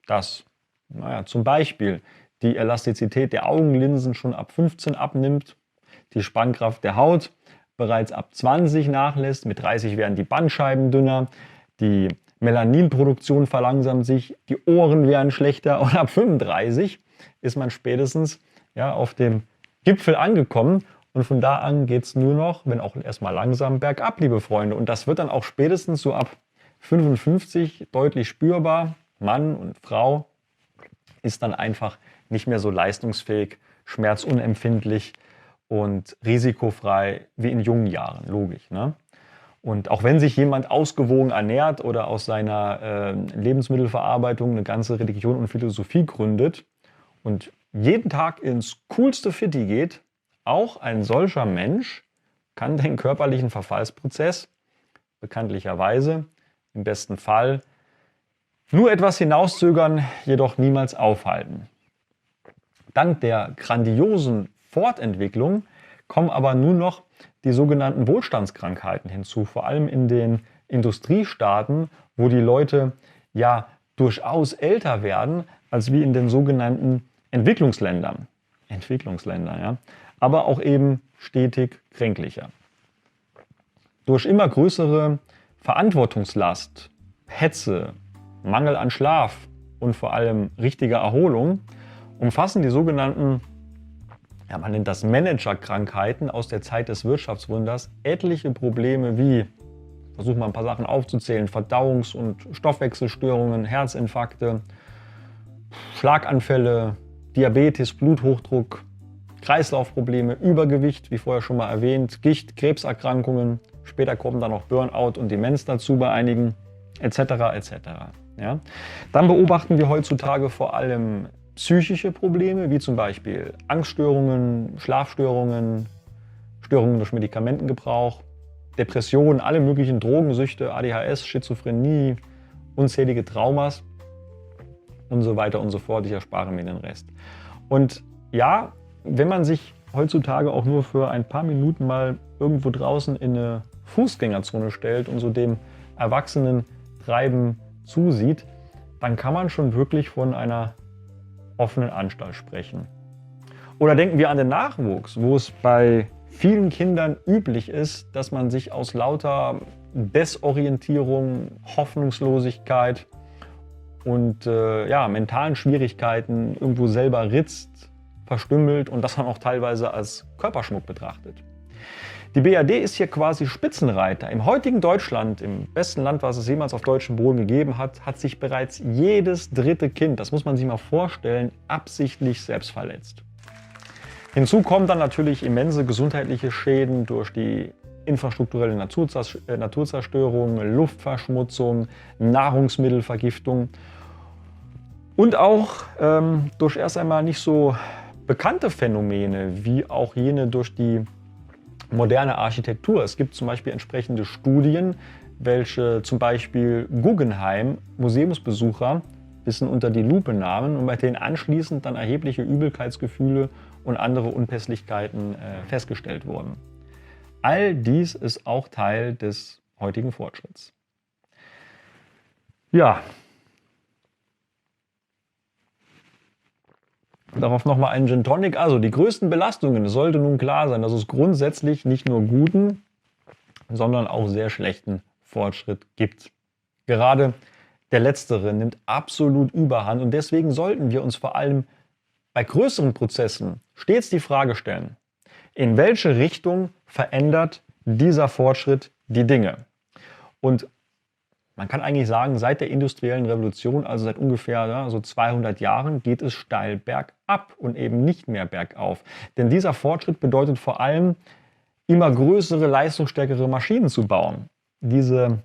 dass zum Beispiel die Elastizität der Augenlinsen schon ab 15 abnimmt, die Spannkraft der Haut bereits ab 20 nachlässt, mit 30 werden die Bandscheiben dünner, die Melaninproduktion verlangsamt sich, die Ohren werden schlechter, und ab 35 ist man spätestens auf dem Gipfel angekommen, und von da an geht es nur noch, wenn auch erstmal langsam, bergab, liebe Freunde. Und das wird dann auch spätestens so ab 55 deutlich spürbar. Mann und Frau ist dann einfach nicht mehr so leistungsfähig, schmerzunempfindlich und risikofrei wie in jungen Jahren, logisch, ne? Und auch wenn sich jemand ausgewogen ernährt oder aus seiner Lebensmittelverarbeitung eine ganze Religion und Philosophie gründet und jeden Tag ins coolste Fitti geht, auch ein solcher Mensch kann den körperlichen Verfallsprozess bekanntlicherweise im besten Fall nur etwas hinauszögern, jedoch niemals aufhalten. Dank der grandiosen Fortentwicklung kommen aber nun noch die sogenannten Wohlstandskrankheiten hinzu, vor allem in den Industriestaaten, wo die Leute ja durchaus älter werden als wie in den sogenannten Entwicklungsländern, ja, aber auch eben stetig kränklicher. Durch immer größere Verantwortungslast, Hetze, Mangel an Schlaf und vor allem richtiger Erholung umfassen die sogenannten, man nennt das Managerkrankheiten aus der Zeit des Wirtschaftswunders, etliche Probleme wie, versuchen wir ein paar Sachen aufzuzählen, Verdauungs- und Stoffwechselstörungen, Herzinfarkte, Schlaganfälle, Diabetes, Bluthochdruck, Kreislaufprobleme, Übergewicht, wie vorher schon mal erwähnt, Gicht, Krebserkrankungen, später kommen dann noch Burnout und Demenz dazu bei einigen, etc. etc. Ja? Dann beobachten wir heutzutage vor allem psychische Probleme, wie zum Beispiel Angststörungen, Schlafstörungen, Störungen durch Medikamentengebrauch, Depressionen, alle möglichen Drogensüchte, ADHS, Schizophrenie, unzählige Traumas und so weiter und so fort. Ich erspare mir den Rest. Und ja, wenn man sich heutzutage auch nur für ein paar Minuten mal irgendwo draußen in eine Fußgängerzone stellt und so dem Erwachsenentreiben zusieht, dann kann man schon wirklich von einer offenen Anstalt sprechen. Oder denken wir an den Nachwuchs, wo es bei vielen Kindern üblich ist, dass man sich aus lauter Desorientierung, Hoffnungslosigkeit und mentalen Schwierigkeiten irgendwo selber ritzt, verstümmelt und das dann auch teilweise als Körperschmuck betrachtet. Die BRD ist hier quasi Spitzenreiter. Im heutigen Deutschland, im besten Land, was es jemals auf deutschem Boden gegeben hat, hat sich bereits jedes dritte Kind, das muss man sich mal vorstellen, absichtlich selbst verletzt. Hinzu kommen dann natürlich immense gesundheitliche Schäden durch die infrastrukturelle Naturzerstörung, Luftverschmutzung, Nahrungsmittelvergiftung und auch durch erst einmal nicht so bekannte Phänomene wie auch jene durch die moderne Architektur. Es gibt zum Beispiel entsprechende Studien, welche zum Beispiel Guggenheim Museumsbesucher bisschen unter die Lupe nahmen und bei denen anschließend dann erhebliche Übelkeitsgefühle und andere Unpässlichkeiten festgestellt wurden. All dies ist auch Teil des heutigen Fortschritts. Ja. Darauf nochmal einen Gin Tonic. Also die größten Belastungen, es sollte nun klar sein, dass es grundsätzlich nicht nur guten, sondern auch sehr schlechten Fortschritt gibt. Gerade der letztere nimmt absolut Überhand und deswegen sollten wir uns vor allem bei größeren Prozessen stets die Frage stellen, in welche Richtung verändert dieser Fortschritt die Dinge? Und man kann eigentlich sagen, seit der industriellen Revolution, also seit ungefähr so 200 Jahren, geht es steil bergab und eben nicht mehr bergauf. Denn dieser Fortschritt bedeutet vor allem, immer größere, leistungsstärkere Maschinen zu bauen. Diese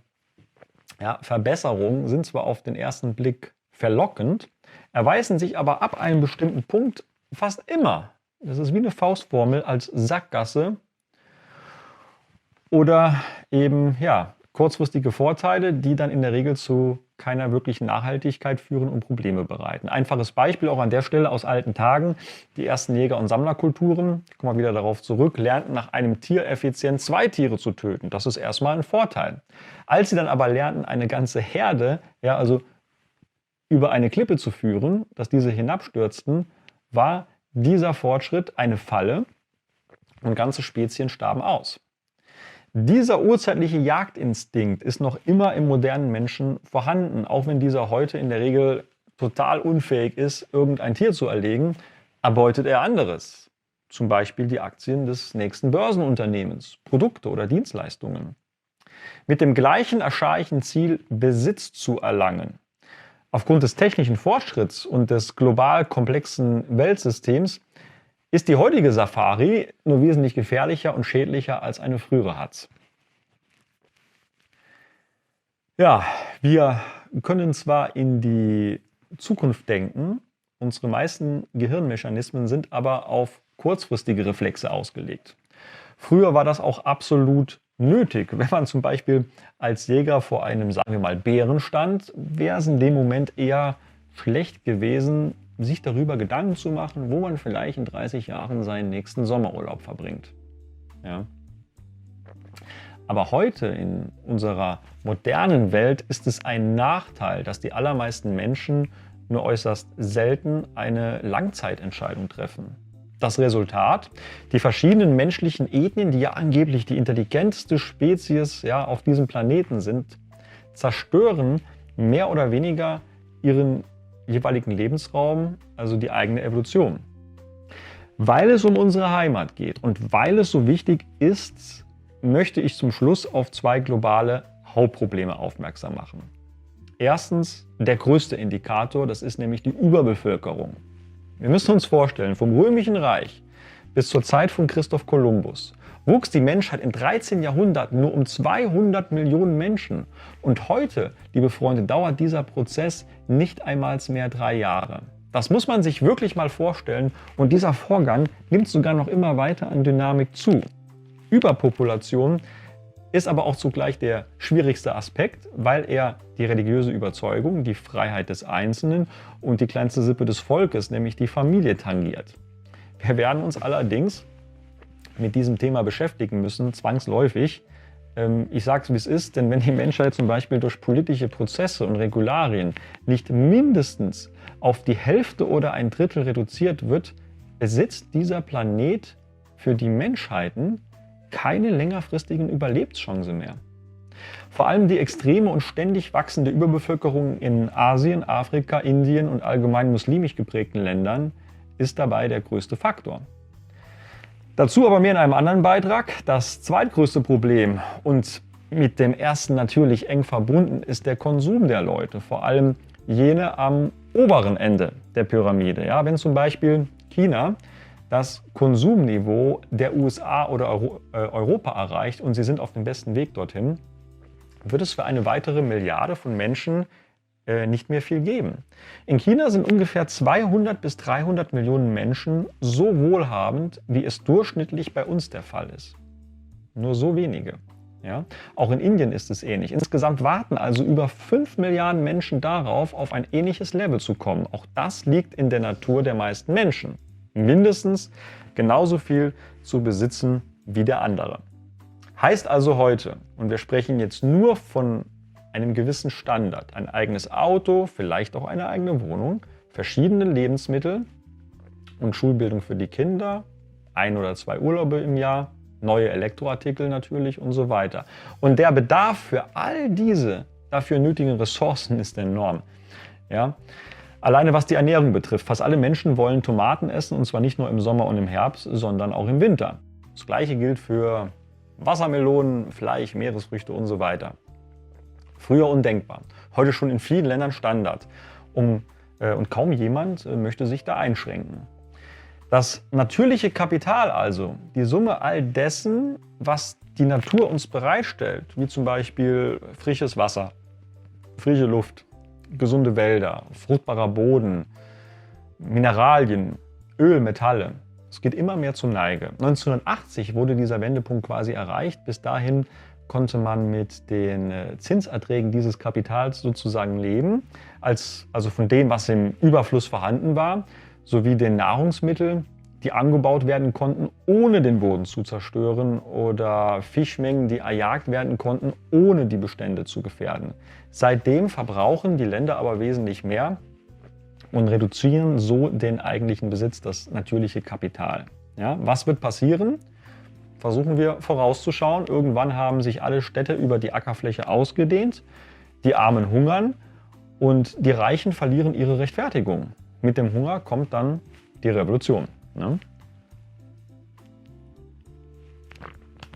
Verbesserungen sind zwar auf den ersten Blick verlockend, erweisen sich aber ab einem bestimmten Punkt fast immer, das ist wie eine Faustformel, als Sackgasse oder eben kurzfristige Vorteile, die dann in der Regel zu keiner wirklichen Nachhaltigkeit führen und Probleme bereiten. Einfaches Beispiel auch an der Stelle aus alten Tagen. Die ersten Jäger- und Sammlerkulturen, ich komme mal wieder darauf zurück, lernten nach einem Tier effizient 2 Tiere zu töten. Das ist erstmal ein Vorteil. Als sie dann aber lernten, eine ganze Herde, also über eine Klippe zu führen, dass diese hinabstürzten, war dieser Fortschritt eine Falle und ganze Spezien starben aus. Dieser urzeitliche Jagdinstinkt ist noch immer im modernen Menschen vorhanden, auch wenn dieser heute in der Regel total unfähig ist, irgendein Tier zu erlegen, erbeutet er anderes. Zum Beispiel die Aktien des nächsten Börsenunternehmens, Produkte oder Dienstleistungen. Mit dem gleichen archaischen Ziel, Besitz zu erlangen. Aufgrund des technischen Fortschritts und des global komplexen Weltsystems ist die heutige Safari nur wesentlich gefährlicher und schädlicher als eine frühere Hatz. Ja, wir können zwar in die Zukunft denken, unsere meisten Gehirnmechanismen sind aber auf kurzfristige Reflexe ausgelegt. Früher war das auch absolut nötig. Wenn man zum Beispiel als Jäger vor einem, sagen wir mal, Bären stand, wäre es in dem Moment eher schlecht gewesen, sich darüber Gedanken zu machen, wo man vielleicht in 30 Jahren seinen nächsten Sommerurlaub verbringt. Ja. Aber heute in unserer modernen Welt ist es ein Nachteil, dass die allermeisten Menschen nur äußerst selten eine Langzeitentscheidung treffen. Das Resultat, die verschiedenen menschlichen Ethnien, die ja angeblich die intelligenteste Spezies auf diesem Planeten sind, zerstören mehr oder weniger ihren jeweiligen Lebensraum, also die eigene Evolution. Weil es um unsere Heimat geht und weil es so wichtig ist, möchte ich zum Schluss auf 2 globale Hauptprobleme aufmerksam machen. Erstens, der größte Indikator, das ist nämlich die Überbevölkerung. Wir müssen uns vorstellen, vom Römischen Reich bis zur Zeit von Christoph Kolumbus wuchs die Menschheit in 13 Jahrhunderten nur um 200 Millionen Menschen. Und heute, liebe Freunde, dauert dieser Prozess nicht einmal mehr 3 Jahre. Das muss man sich wirklich mal vorstellen und dieser Vorgang nimmt sogar noch immer weiter an Dynamik zu. Überpopulation ist aber auch zugleich der schwierigste Aspekt, weil er die religiöse Überzeugung, die Freiheit des Einzelnen und die kleinste Sippe des Volkes, nämlich die Familie, tangiert. Wir werden uns allerdings mit diesem Thema beschäftigen müssen, zwangsläufig. Ich sage es, wie es ist, denn wenn die Menschheit zum Beispiel durch politische Prozesse und Regularien nicht mindestens auf die Hälfte oder ein Drittel reduziert wird, besitzt dieser Planet für die Menschheiten keine längerfristigen Überlebenschancen mehr. Vor allem die extreme und ständig wachsende Überbevölkerung in Asien, Afrika, Indien und allgemein muslimisch geprägten Ländern ist dabei der größte Faktor. Dazu aber mehr in einem anderen Beitrag. Das zweitgrößte Problem und mit dem ersten natürlich eng verbunden ist der Konsum der Leute, vor allem jene am oberen Ende der Pyramide. Ja, wenn zum Beispiel China das Konsumniveau der USA oder Europa erreicht und sie sind auf dem besten Weg dorthin, wird es für eine weitere Milliarde von Menschen nicht mehr viel geben. In China sind ungefähr 200 bis 300 Millionen Menschen so wohlhabend, wie es durchschnittlich bei uns der Fall ist. Nur so wenige. Ja? Auch in Indien ist es ähnlich. Insgesamt warten also über 5 Milliarden Menschen darauf, auf ein ähnliches Level zu kommen. Auch das liegt in der Natur der meisten Menschen. Mindestens genauso viel zu besitzen wie der andere. Heißt also heute, und wir sprechen jetzt nur von einem gewissen Standard, ein eigenes Auto, vielleicht auch eine eigene Wohnung, verschiedene Lebensmittel und Schulbildung für die Kinder, 1 oder 2 Urlaube im Jahr, neue Elektroartikel natürlich und so weiter. Und der Bedarf für all diese dafür nötigen Ressourcen ist enorm. Ja? Alleine was die Ernährung betrifft, fast alle Menschen wollen Tomaten essen und zwar nicht nur im Sommer und im Herbst, sondern auch im Winter. Das gleiche gilt für Wassermelonen, Fleisch, Meeresfrüchte und so weiter. Früher undenkbar, heute schon in vielen Ländern Standard und kaum jemand möchte sich da einschränken. Das natürliche Kapital also, die Summe all dessen, was die Natur uns bereitstellt, wie zum Beispiel frisches Wasser, frische Luft, gesunde Wälder, fruchtbarer Boden, Mineralien, Öl, Metalle. Es geht immer mehr zur Neige. 1980 wurde dieser Wendepunkt quasi erreicht. Bis dahin konnte man mit den Zinserträgen dieses Kapitals sozusagen leben, also von dem, was im Überfluss vorhanden war, sowie den Nahrungsmitteln, die angebaut werden konnten, ohne den Boden zu zerstören, oder Fischmengen, die erjagt werden konnten, ohne die Bestände zu gefährden. Seitdem verbrauchen die Länder aber wesentlich mehr und reduzieren so den eigentlichen Besitz, das natürliche Kapital. Ja, was wird passieren? Versuchen wir vorauszuschauen. Irgendwann haben sich alle Städte über die Ackerfläche ausgedehnt, die Armen hungern und die Reichen verlieren ihre Rechtfertigung. Mit dem Hunger kommt dann die Revolution. Ne?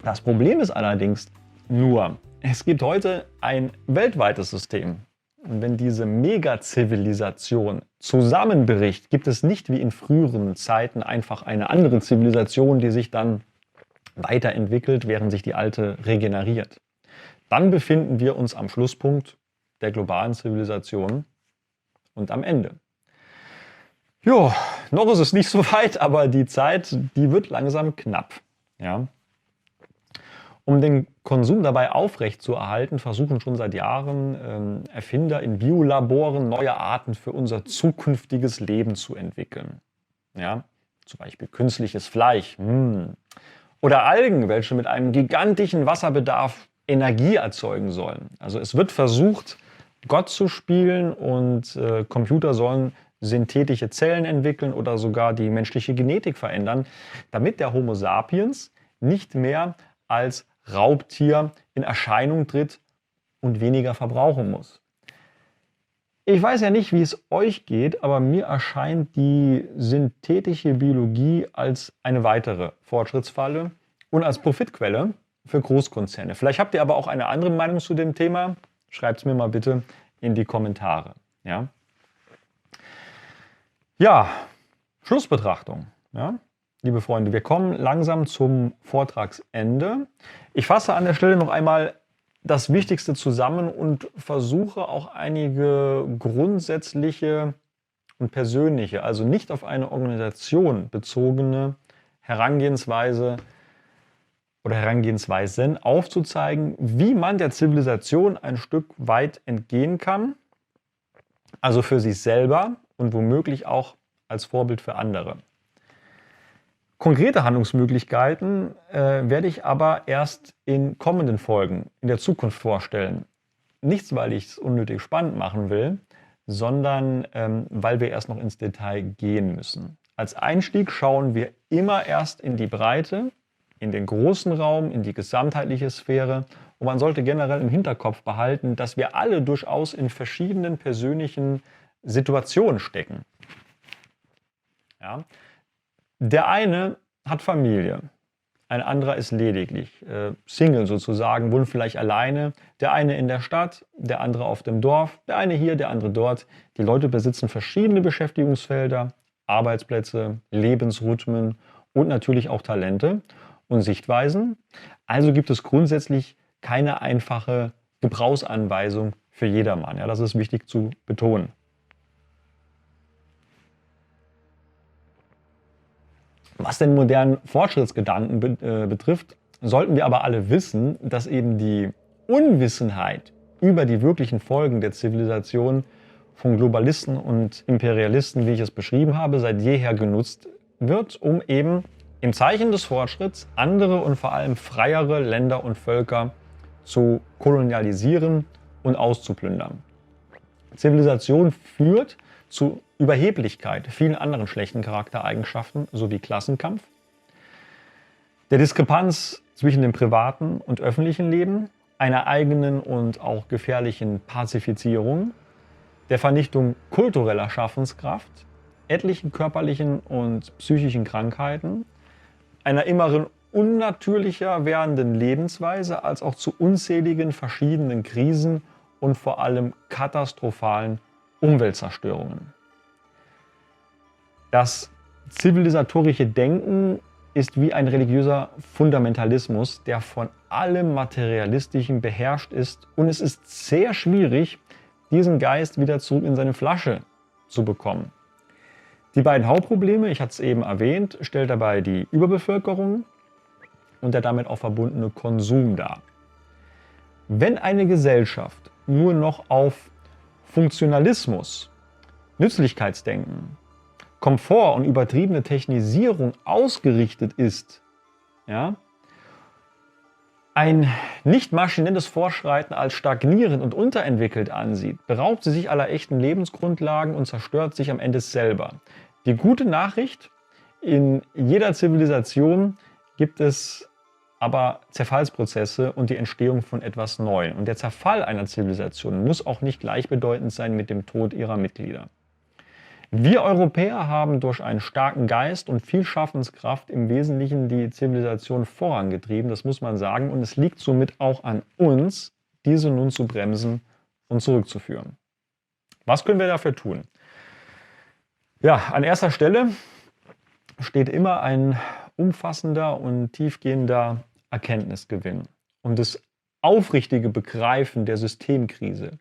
Das Problem ist allerdings nur, es gibt heute ein weltweites System. Und wenn diese Megazivilisation zusammenbricht, gibt es nicht wie in früheren Zeiten einfach eine andere Zivilisation, die sich dann weiterentwickelt, während sich die alte regeneriert. Dann befinden wir uns am Schlusspunkt der globalen Zivilisation und am Ende. Jo, noch ist es nicht so weit, aber die Zeit, die wird langsam knapp. Ja. Um den Konsum dabei aufrechtzuerhalten, versuchen schon seit Jahren Erfinder in Biolaboren neue Arten für unser zukünftiges Leben zu entwickeln. Ja, zum Beispiel künstliches Fleisch. Oder Algen, welche mit einem gigantischen Wasserbedarf Energie erzeugen sollen. Also es wird versucht, Gott zu spielen und Computer sollen synthetische Zellen entwickeln oder sogar die menschliche Genetik verändern, damit der Homo sapiens nicht mehr als Raubtier in Erscheinung tritt und weniger verbrauchen muss. Ich weiß ja nicht, wie es euch geht, aber mir erscheint die synthetische Biologie als eine weitere Fortschrittsfalle und als Profitquelle für Großkonzerne. Vielleicht habt ihr aber auch eine andere Meinung zu dem Thema. Schreibt es mir mal bitte in die Kommentare. Ja, Schlussbetrachtung. Ja? Liebe Freunde, wir kommen langsam zum Vortragsende. Ich fasse an der Stelle noch einmal das Wichtigste zusammen und versuche auch einige grundsätzliche und persönliche, also nicht auf eine Organisation bezogene Herangehensweise oder Herangehensweisen aufzuzeigen, wie man der Zivilisation ein Stück weit entgehen kann, also für sich selber und womöglich auch als Vorbild für andere. Konkrete Handlungsmöglichkeiten werde ich aber erst in kommenden Folgen in der Zukunft vorstellen. Nichts, weil ich es unnötig spannend machen will, sondern weil wir erst noch ins Detail gehen müssen. Als Einstieg schauen wir immer erst in die Breite, in den großen Raum, in die gesamtheitliche Sphäre Und man sollte generell im Hinterkopf behalten, dass wir alle durchaus in verschiedenen persönlichen Situationen stecken. Ja? Der eine hat Familie, ein anderer ist lediglich Single sozusagen, wohnt vielleicht alleine. Der eine in der Stadt, der andere auf dem Dorf, der eine hier, der andere dort. Die Leute besitzen verschiedene Beschäftigungsfelder, Arbeitsplätze, Lebensrhythmen und natürlich auch Talente und Sichtweisen. Also gibt es grundsätzlich keine einfache Gebrauchsanweisung für jedermann. Ja, das ist wichtig zu betonen. Was den modernen Fortschrittsgedanken betrifft, sollten wir aber alle wissen, dass eben die Unwissenheit über die wirklichen Folgen der Zivilisation von Globalisten und Imperialisten, wie ich es beschrieben habe, seit jeher genutzt wird, um eben im Zeichen des Fortschritts andere und vor allem freiere Länder und Völker zu kolonialisieren und auszuplündern. Zivilisation führt zu Überheblichkeit, vielen anderen schlechten Charaktereigenschaften sowie Klassenkampf, der Diskrepanz zwischen dem privaten und öffentlichen Leben, einer eigenen und auch gefährlichen Pazifizierung, der Vernichtung kultureller Schaffenskraft, etlichen körperlichen und psychischen Krankheiten, einer immer unnatürlicher werdenden Lebensweise, als auch zu unzähligen verschiedenen Krisen und vor allem katastrophalen Umweltzerstörungen. Das zivilisatorische Denken ist wie ein religiöser Fundamentalismus, der von allem Materialistischen beherrscht ist, und es ist sehr schwierig, diesen Geist wieder zurück in seine Flasche zu bekommen. Die beiden Hauptprobleme, ich hatte es eben erwähnt, stellt dabei die Überbevölkerung und der damit auch verbundene Konsum dar. Wenn eine Gesellschaft nur noch auf Funktionalismus, Nützlichkeitsdenken, Komfort und übertriebene Technisierung ausgerichtet ist, ja, ein nicht maschinelles Fortschreiten als stagnierend und unterentwickelt ansieht, beraubt sie sich aller echten Lebensgrundlagen und zerstört sich am Ende selber. Die gute Nachricht: In jeder Zivilisation gibt es aber Zerfallsprozesse und die Entstehung von etwas Neuem. Und der Zerfall einer Zivilisation muss auch nicht gleichbedeutend sein mit dem Tod ihrer Mitglieder. Wir Europäer haben durch einen starken Geist und viel Schaffenskraft im Wesentlichen die Zivilisation vorangetrieben, das muss man sagen, und es liegt somit auch an uns, diese nun zu bremsen und zurückzuführen. Was können wir dafür tun? Ja, an erster Stelle steht immer ein umfassender und tiefgehender Erkenntnisgewinn und das aufrichtige Begreifen der Systemkrise.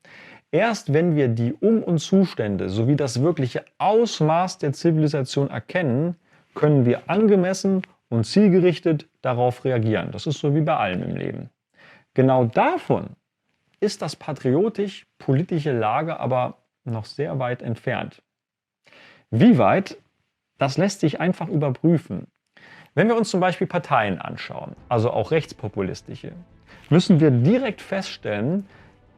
Erst wenn wir die und Zustände sowie das wirkliche Ausmaß der Zivilisation erkennen, können wir angemessen und zielgerichtet darauf reagieren. Das ist so wie bei allem im Leben. Genau davon ist das patriotisch-politische Lager aber noch sehr weit entfernt. Wie weit? Das lässt sich einfach überprüfen. Wenn wir uns zum Beispiel Parteien anschauen, also auch rechtspopulistische, müssen wir direkt feststellen,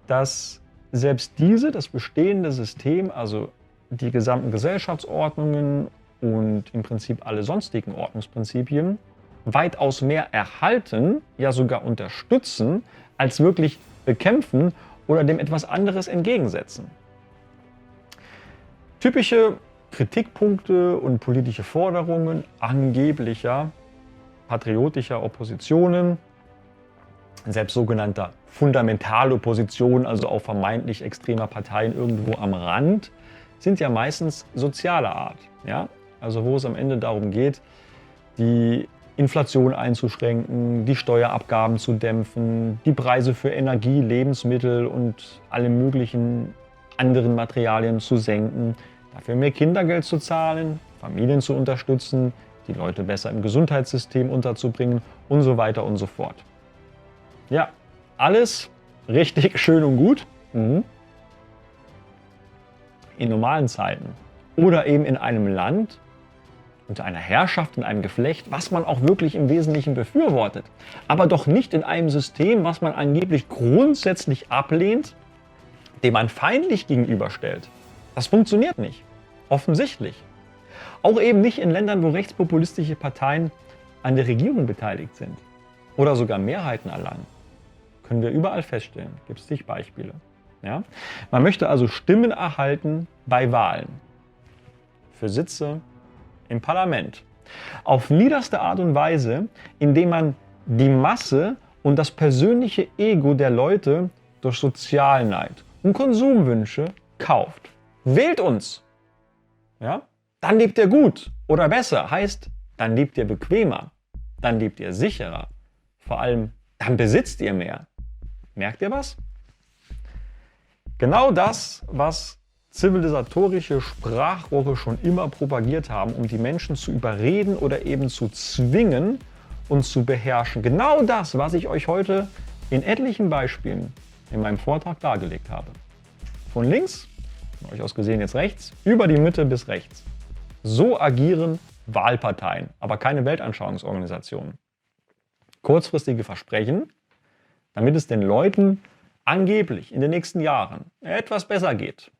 dass selbst diese, das bestehende System, also die gesamten Gesellschaftsordnungen und im Prinzip alle sonstigen Ordnungsprinzipien, weitaus mehr erhalten, ja sogar unterstützen, als wirklich bekämpfen oder dem etwas anderes entgegensetzen. Typische Kritikpunkte und politische Forderungen angeblicher patriotischer Oppositionen, selbst sogenannter Fundamentalopposition, also auch vermeintlich extremer Parteien irgendwo am Rand, sind ja meistens sozialer Art. Ja? Also wo es am Ende darum geht, die Inflation einzuschränken, die Steuerabgaben zu dämpfen, die Preise für Energie, Lebensmittel und alle möglichen anderen Materialien zu senken, dafür mehr Kindergeld zu zahlen, Familien zu unterstützen, die Leute besser im Gesundheitssystem unterzubringen und so weiter und so fort. Ja, alles richtig schön und gut. In normalen Zeiten oder eben in einem Land unter einer Herrschaft, in einem Geflecht, was man auch wirklich im Wesentlichen befürwortet, aber doch nicht in einem System, was man angeblich grundsätzlich ablehnt, dem man feindlich gegenüberstellt. Das funktioniert nicht. Offensichtlich. Auch eben nicht in Ländern, wo rechtspopulistische Parteien an der Regierung beteiligt sind oder sogar Mehrheiten erlangen. Können wir überall feststellen. Gibt es zig Beispiele. Ja? Man möchte also Stimmen erhalten bei Wahlen. Für Sitze im Parlament. Auf niederste Art und Weise, indem man die Masse und das persönliche Ego der Leute durch Sozialneid und Konsumwünsche kauft. Wählt uns! Ja? Dann lebt ihr gut oder besser, heißt, dann lebt ihr bequemer, dann lebt ihr sicherer, vor allem dann besitzt ihr mehr. Merkt ihr was? Genau das, was zivilisatorische Sprachrohre schon immer propagiert haben, um die Menschen zu überreden oder eben zu zwingen und zu beherrschen. Genau das, was ich euch heute in etlichen Beispielen in meinem Vortrag dargelegt habe. Von links, von euch aus gesehen jetzt rechts, über die Mitte bis rechts. So agieren Wahlparteien, aber keine Weltanschauungsorganisationen. Kurzfristige Versprechen, damit es den Leuten angeblich in den nächsten Jahren etwas besser geht,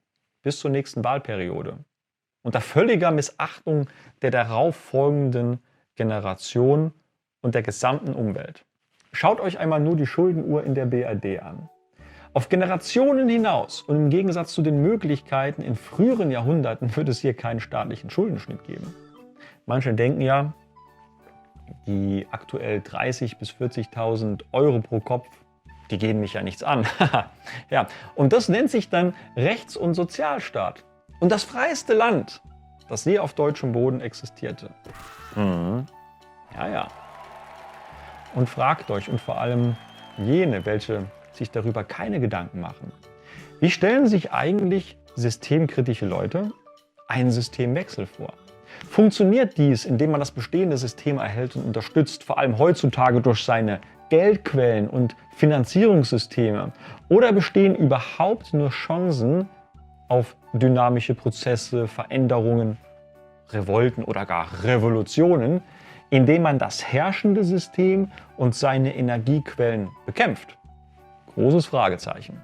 bis zur nächsten Wahlperiode. Unter völliger Missachtung der darauffolgenden Generation und der gesamten Umwelt. Schaut euch einmal nur die Schuldenuhr in der BRD an. Auf Generationen hinaus und im Gegensatz zu den Möglichkeiten in früheren Jahrhunderten wird es hier keinen staatlichen Schuldenschnitt geben. Manche denken ja, die aktuell 30.000 bis 40.000 Euro pro Kopf, die gehen mich ja nichts an. Ja, und das nennt sich dann Rechts- und Sozialstaat. Und das freieste Land, das je auf deutschem Boden existierte. Ja, ja. Und fragt euch und vor allem jene, welche sich darüber keine Gedanken machen. Wie stellen sich eigentlich systemkritische Leute einen Systemwechsel vor? Funktioniert dies, indem man das bestehende System erhält und unterstützt, vor allem heutzutage durch seine Geldquellen und Finanzierungssysteme? Oder bestehen überhaupt nur Chancen auf dynamische Prozesse, Veränderungen, Revolten oder gar Revolutionen, indem man das herrschende System und seine Energiequellen bekämpft? Großes Fragezeichen.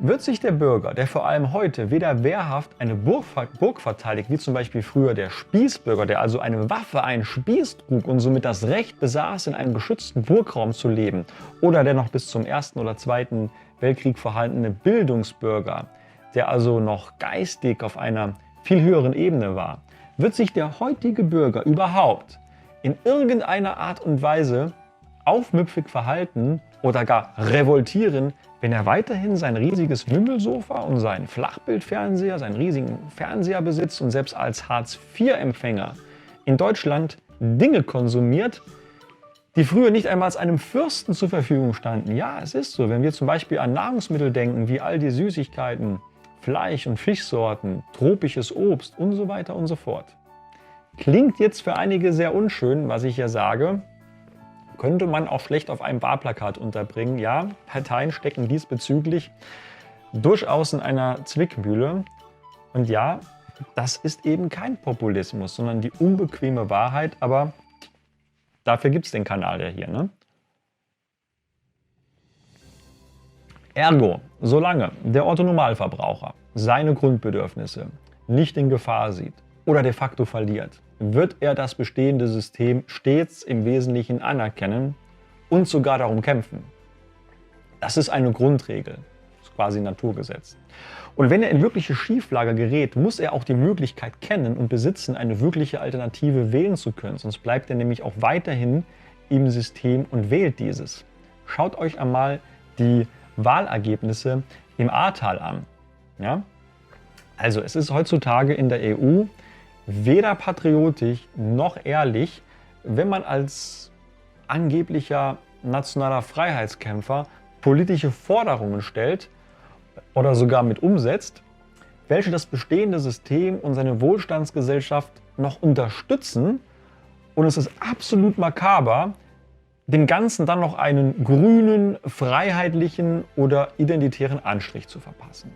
Wird sich der Bürger, der vor allem heute weder wehrhaft eine Burg verteidigt, wie zum Beispiel früher der Spießbürger, der also eine Waffe, einen Spieß trug und somit das Recht besaß, in einem geschützten Burgraum zu leben, oder der noch bis zum Ersten oder Zweiten Weltkrieg vorhandene Bildungsbürger, der also noch geistig auf einer viel höheren Ebene war, wird sich der heutige Bürger überhaupt in irgendeiner Art und Weise aufmüpfig verhalten oder gar revoltieren, wenn er weiterhin sein riesiges Mümmelsofa und seinen Flachbildfernseher, seinen riesigen Fernseher besitzt und selbst als Hartz-IV-Empfänger in Deutschland Dinge konsumiert, die früher nicht einmal einem Fürsten zur Verfügung standen? Ja, es ist so. Wenn wir zum Beispiel an Nahrungsmittel denken, wie all die Süßigkeiten, Fleisch- und Fischsorten, tropisches Obst und so weiter und so fort. Klingt jetzt für einige sehr unschön, was ich hier sage. Könnte man auch schlecht auf einem Wahlplakat unterbringen. Ja, Parteien stecken diesbezüglich durchaus in einer Zwickmühle. Und ja, das ist eben kein Populismus, sondern die unbequeme Wahrheit. Aber dafür gibt es den Kanal ja hier, ne? Ergo, solange der Otto-Normalverbraucher seine Grundbedürfnisse nicht in Gefahr sieht oder de facto verliert, wird er das bestehende System stets im Wesentlichen anerkennen und sogar darum kämpfen. Das ist eine Grundregel, das ist quasi ein Naturgesetz. Und wenn er in wirkliche Schieflage gerät, muss er auch die Möglichkeit kennen und besitzen, eine wirkliche Alternative wählen zu können. Sonst bleibt er nämlich auch weiterhin im System und wählt dieses. Schaut euch einmal die Wahlergebnisse im Ahrtal an. Ja? Also es ist heutzutage in der EU weder patriotisch noch ehrlich, wenn man als angeblicher nationaler Freiheitskämpfer politische Forderungen stellt oder sogar mit umsetzt, welche das bestehende System und seine Wohlstandsgesellschaft noch unterstützen. Und es ist absolut makaber, dem Ganzen dann noch einen grünen, freiheitlichen oder identitären Anstrich zu verpassen.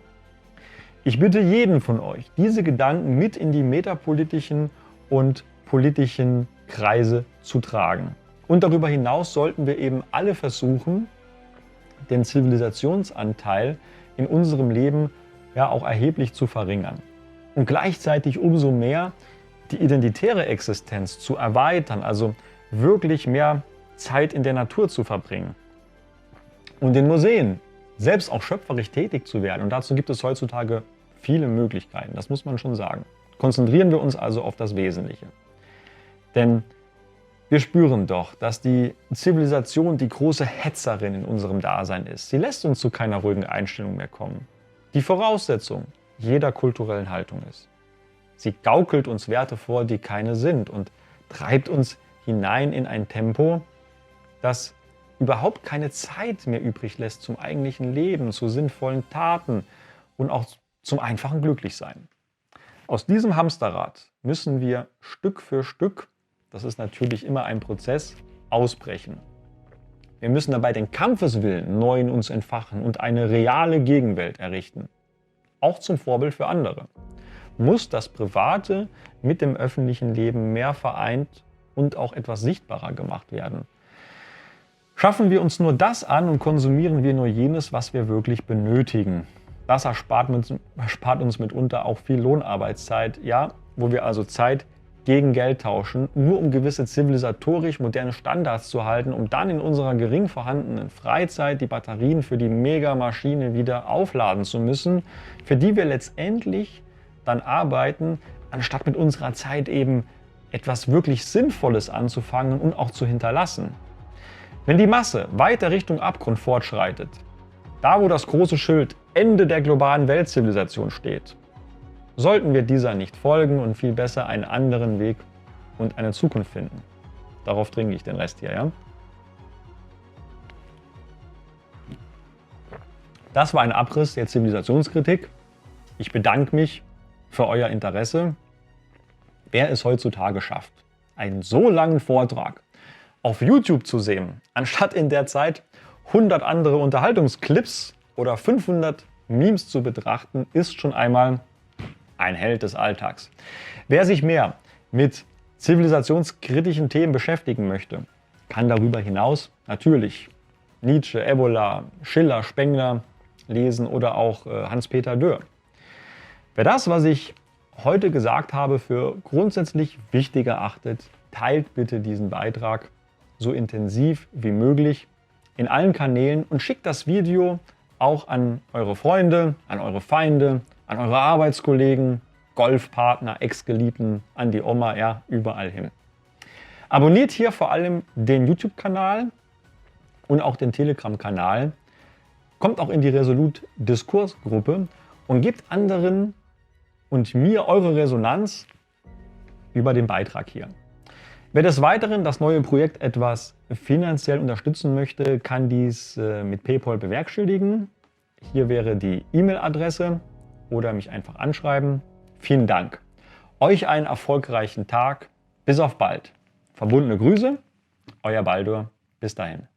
Ich bitte jeden von euch, diese Gedanken mit in die metapolitischen und politischen Kreise zu tragen. Und darüber hinaus sollten wir eben alle versuchen, den Zivilisationsanteil in unserem Leben ja auch erheblich zu verringern. Und gleichzeitig umso mehr die identitäre Existenz zu erweitern, also wirklich mehr Zeit in der Natur zu verbringen. und in Museen selbst auch schöpferisch tätig zu werden. Und dazu gibt es heutzutage viele Möglichkeiten, das muss man schon sagen. Konzentrieren wir uns also auf das Wesentliche. Denn wir spüren doch, dass die Zivilisation die große Hetzerin in unserem Dasein ist. Sie lässt uns zu keiner ruhigen Einstellung mehr kommen. Die Voraussetzung jeder kulturellen Haltung ist. Sie gaukelt uns Werte vor, die keine sind, und treibt uns hinein in ein Tempo, das überhaupt keine Zeit mehr übrig lässt zum eigentlichen Leben, zu sinnvollen Taten und auch zum einfachen Glücklichsein. Aus diesem Hamsterrad müssen wir Stück für Stück, das ist natürlich immer ein Prozess, ausbrechen. Wir müssen dabei den Kampfeswillen neu in uns entfachen und eine reale Gegenwelt errichten. Auch zum Vorbild für andere. Muss das Private mit dem öffentlichen Leben mehr vereint und auch etwas sichtbarer gemacht werden. Schaffen wir uns nur das an und konsumieren wir nur jenes, was wir wirklich benötigen. Das erspart uns mitunter auch viel Lohnarbeitszeit, ja, wo wir also Zeit gegen Geld tauschen, nur um gewisse zivilisatorisch moderne Standards zu halten, um dann in unserer gering vorhandenen Freizeit die Batterien für die Megamaschine wieder aufladen zu müssen, für die wir letztendlich dann arbeiten, anstatt mit unserer Zeit eben etwas wirklich Sinnvolles anzufangen und auch zu hinterlassen. Wenn die Masse weiter Richtung Abgrund fortschreitet, da wo das große Schild Ende der globalen Weltzivilisation steht, sollten wir dieser nicht folgen und viel besser einen anderen Weg und eine Zukunft finden. Darauf trinke ich den Rest hier, ja? Das war ein Abriss der Zivilisationskritik. Ich bedanke mich für euer Interesse. Wer es heutzutage schafft, einen so langen Vortrag auf YouTube zu sehen, anstatt in der Zeit 100 andere Unterhaltungsclips oder 500 Memes zu betrachten, ist schon einmal ein Held des Alltags. Wer sich mehr mit zivilisationskritischen Themen beschäftigen möchte, kann darüber hinaus natürlich Nietzsche, Evola, Schiller, Spengler lesen oder auch Hans-Peter Dürr. Wer das, was ich heute gesagt habe, für grundsätzlich wichtig erachtet, teilt bitte diesen Beitrag so intensiv wie möglich in allen Kanälen und schickt das Video auch an eure Freunde, an eure Feinde, an eure Arbeitskollegen, Golfpartner, Ex-Geliebten, an die Oma, ja, überall hin. Abonniert hier vor allem den YouTube-Kanal und auch den Telegram-Kanal. Kommt auch in die Resolut-Diskursgruppe und gebt anderen und mir eure Resonanz über den Beitrag hier. Wer des Weiteren das neue Projekt etwas finanziell unterstützen möchte, kann dies mit PayPal bewerkstelligen. Hier wäre die E-Mail-Adresse oder mich einfach anschreiben. Vielen Dank. Euch einen erfolgreichen Tag. Bis auf bald. Verbundene Grüße, euer Baldur. Bis dahin.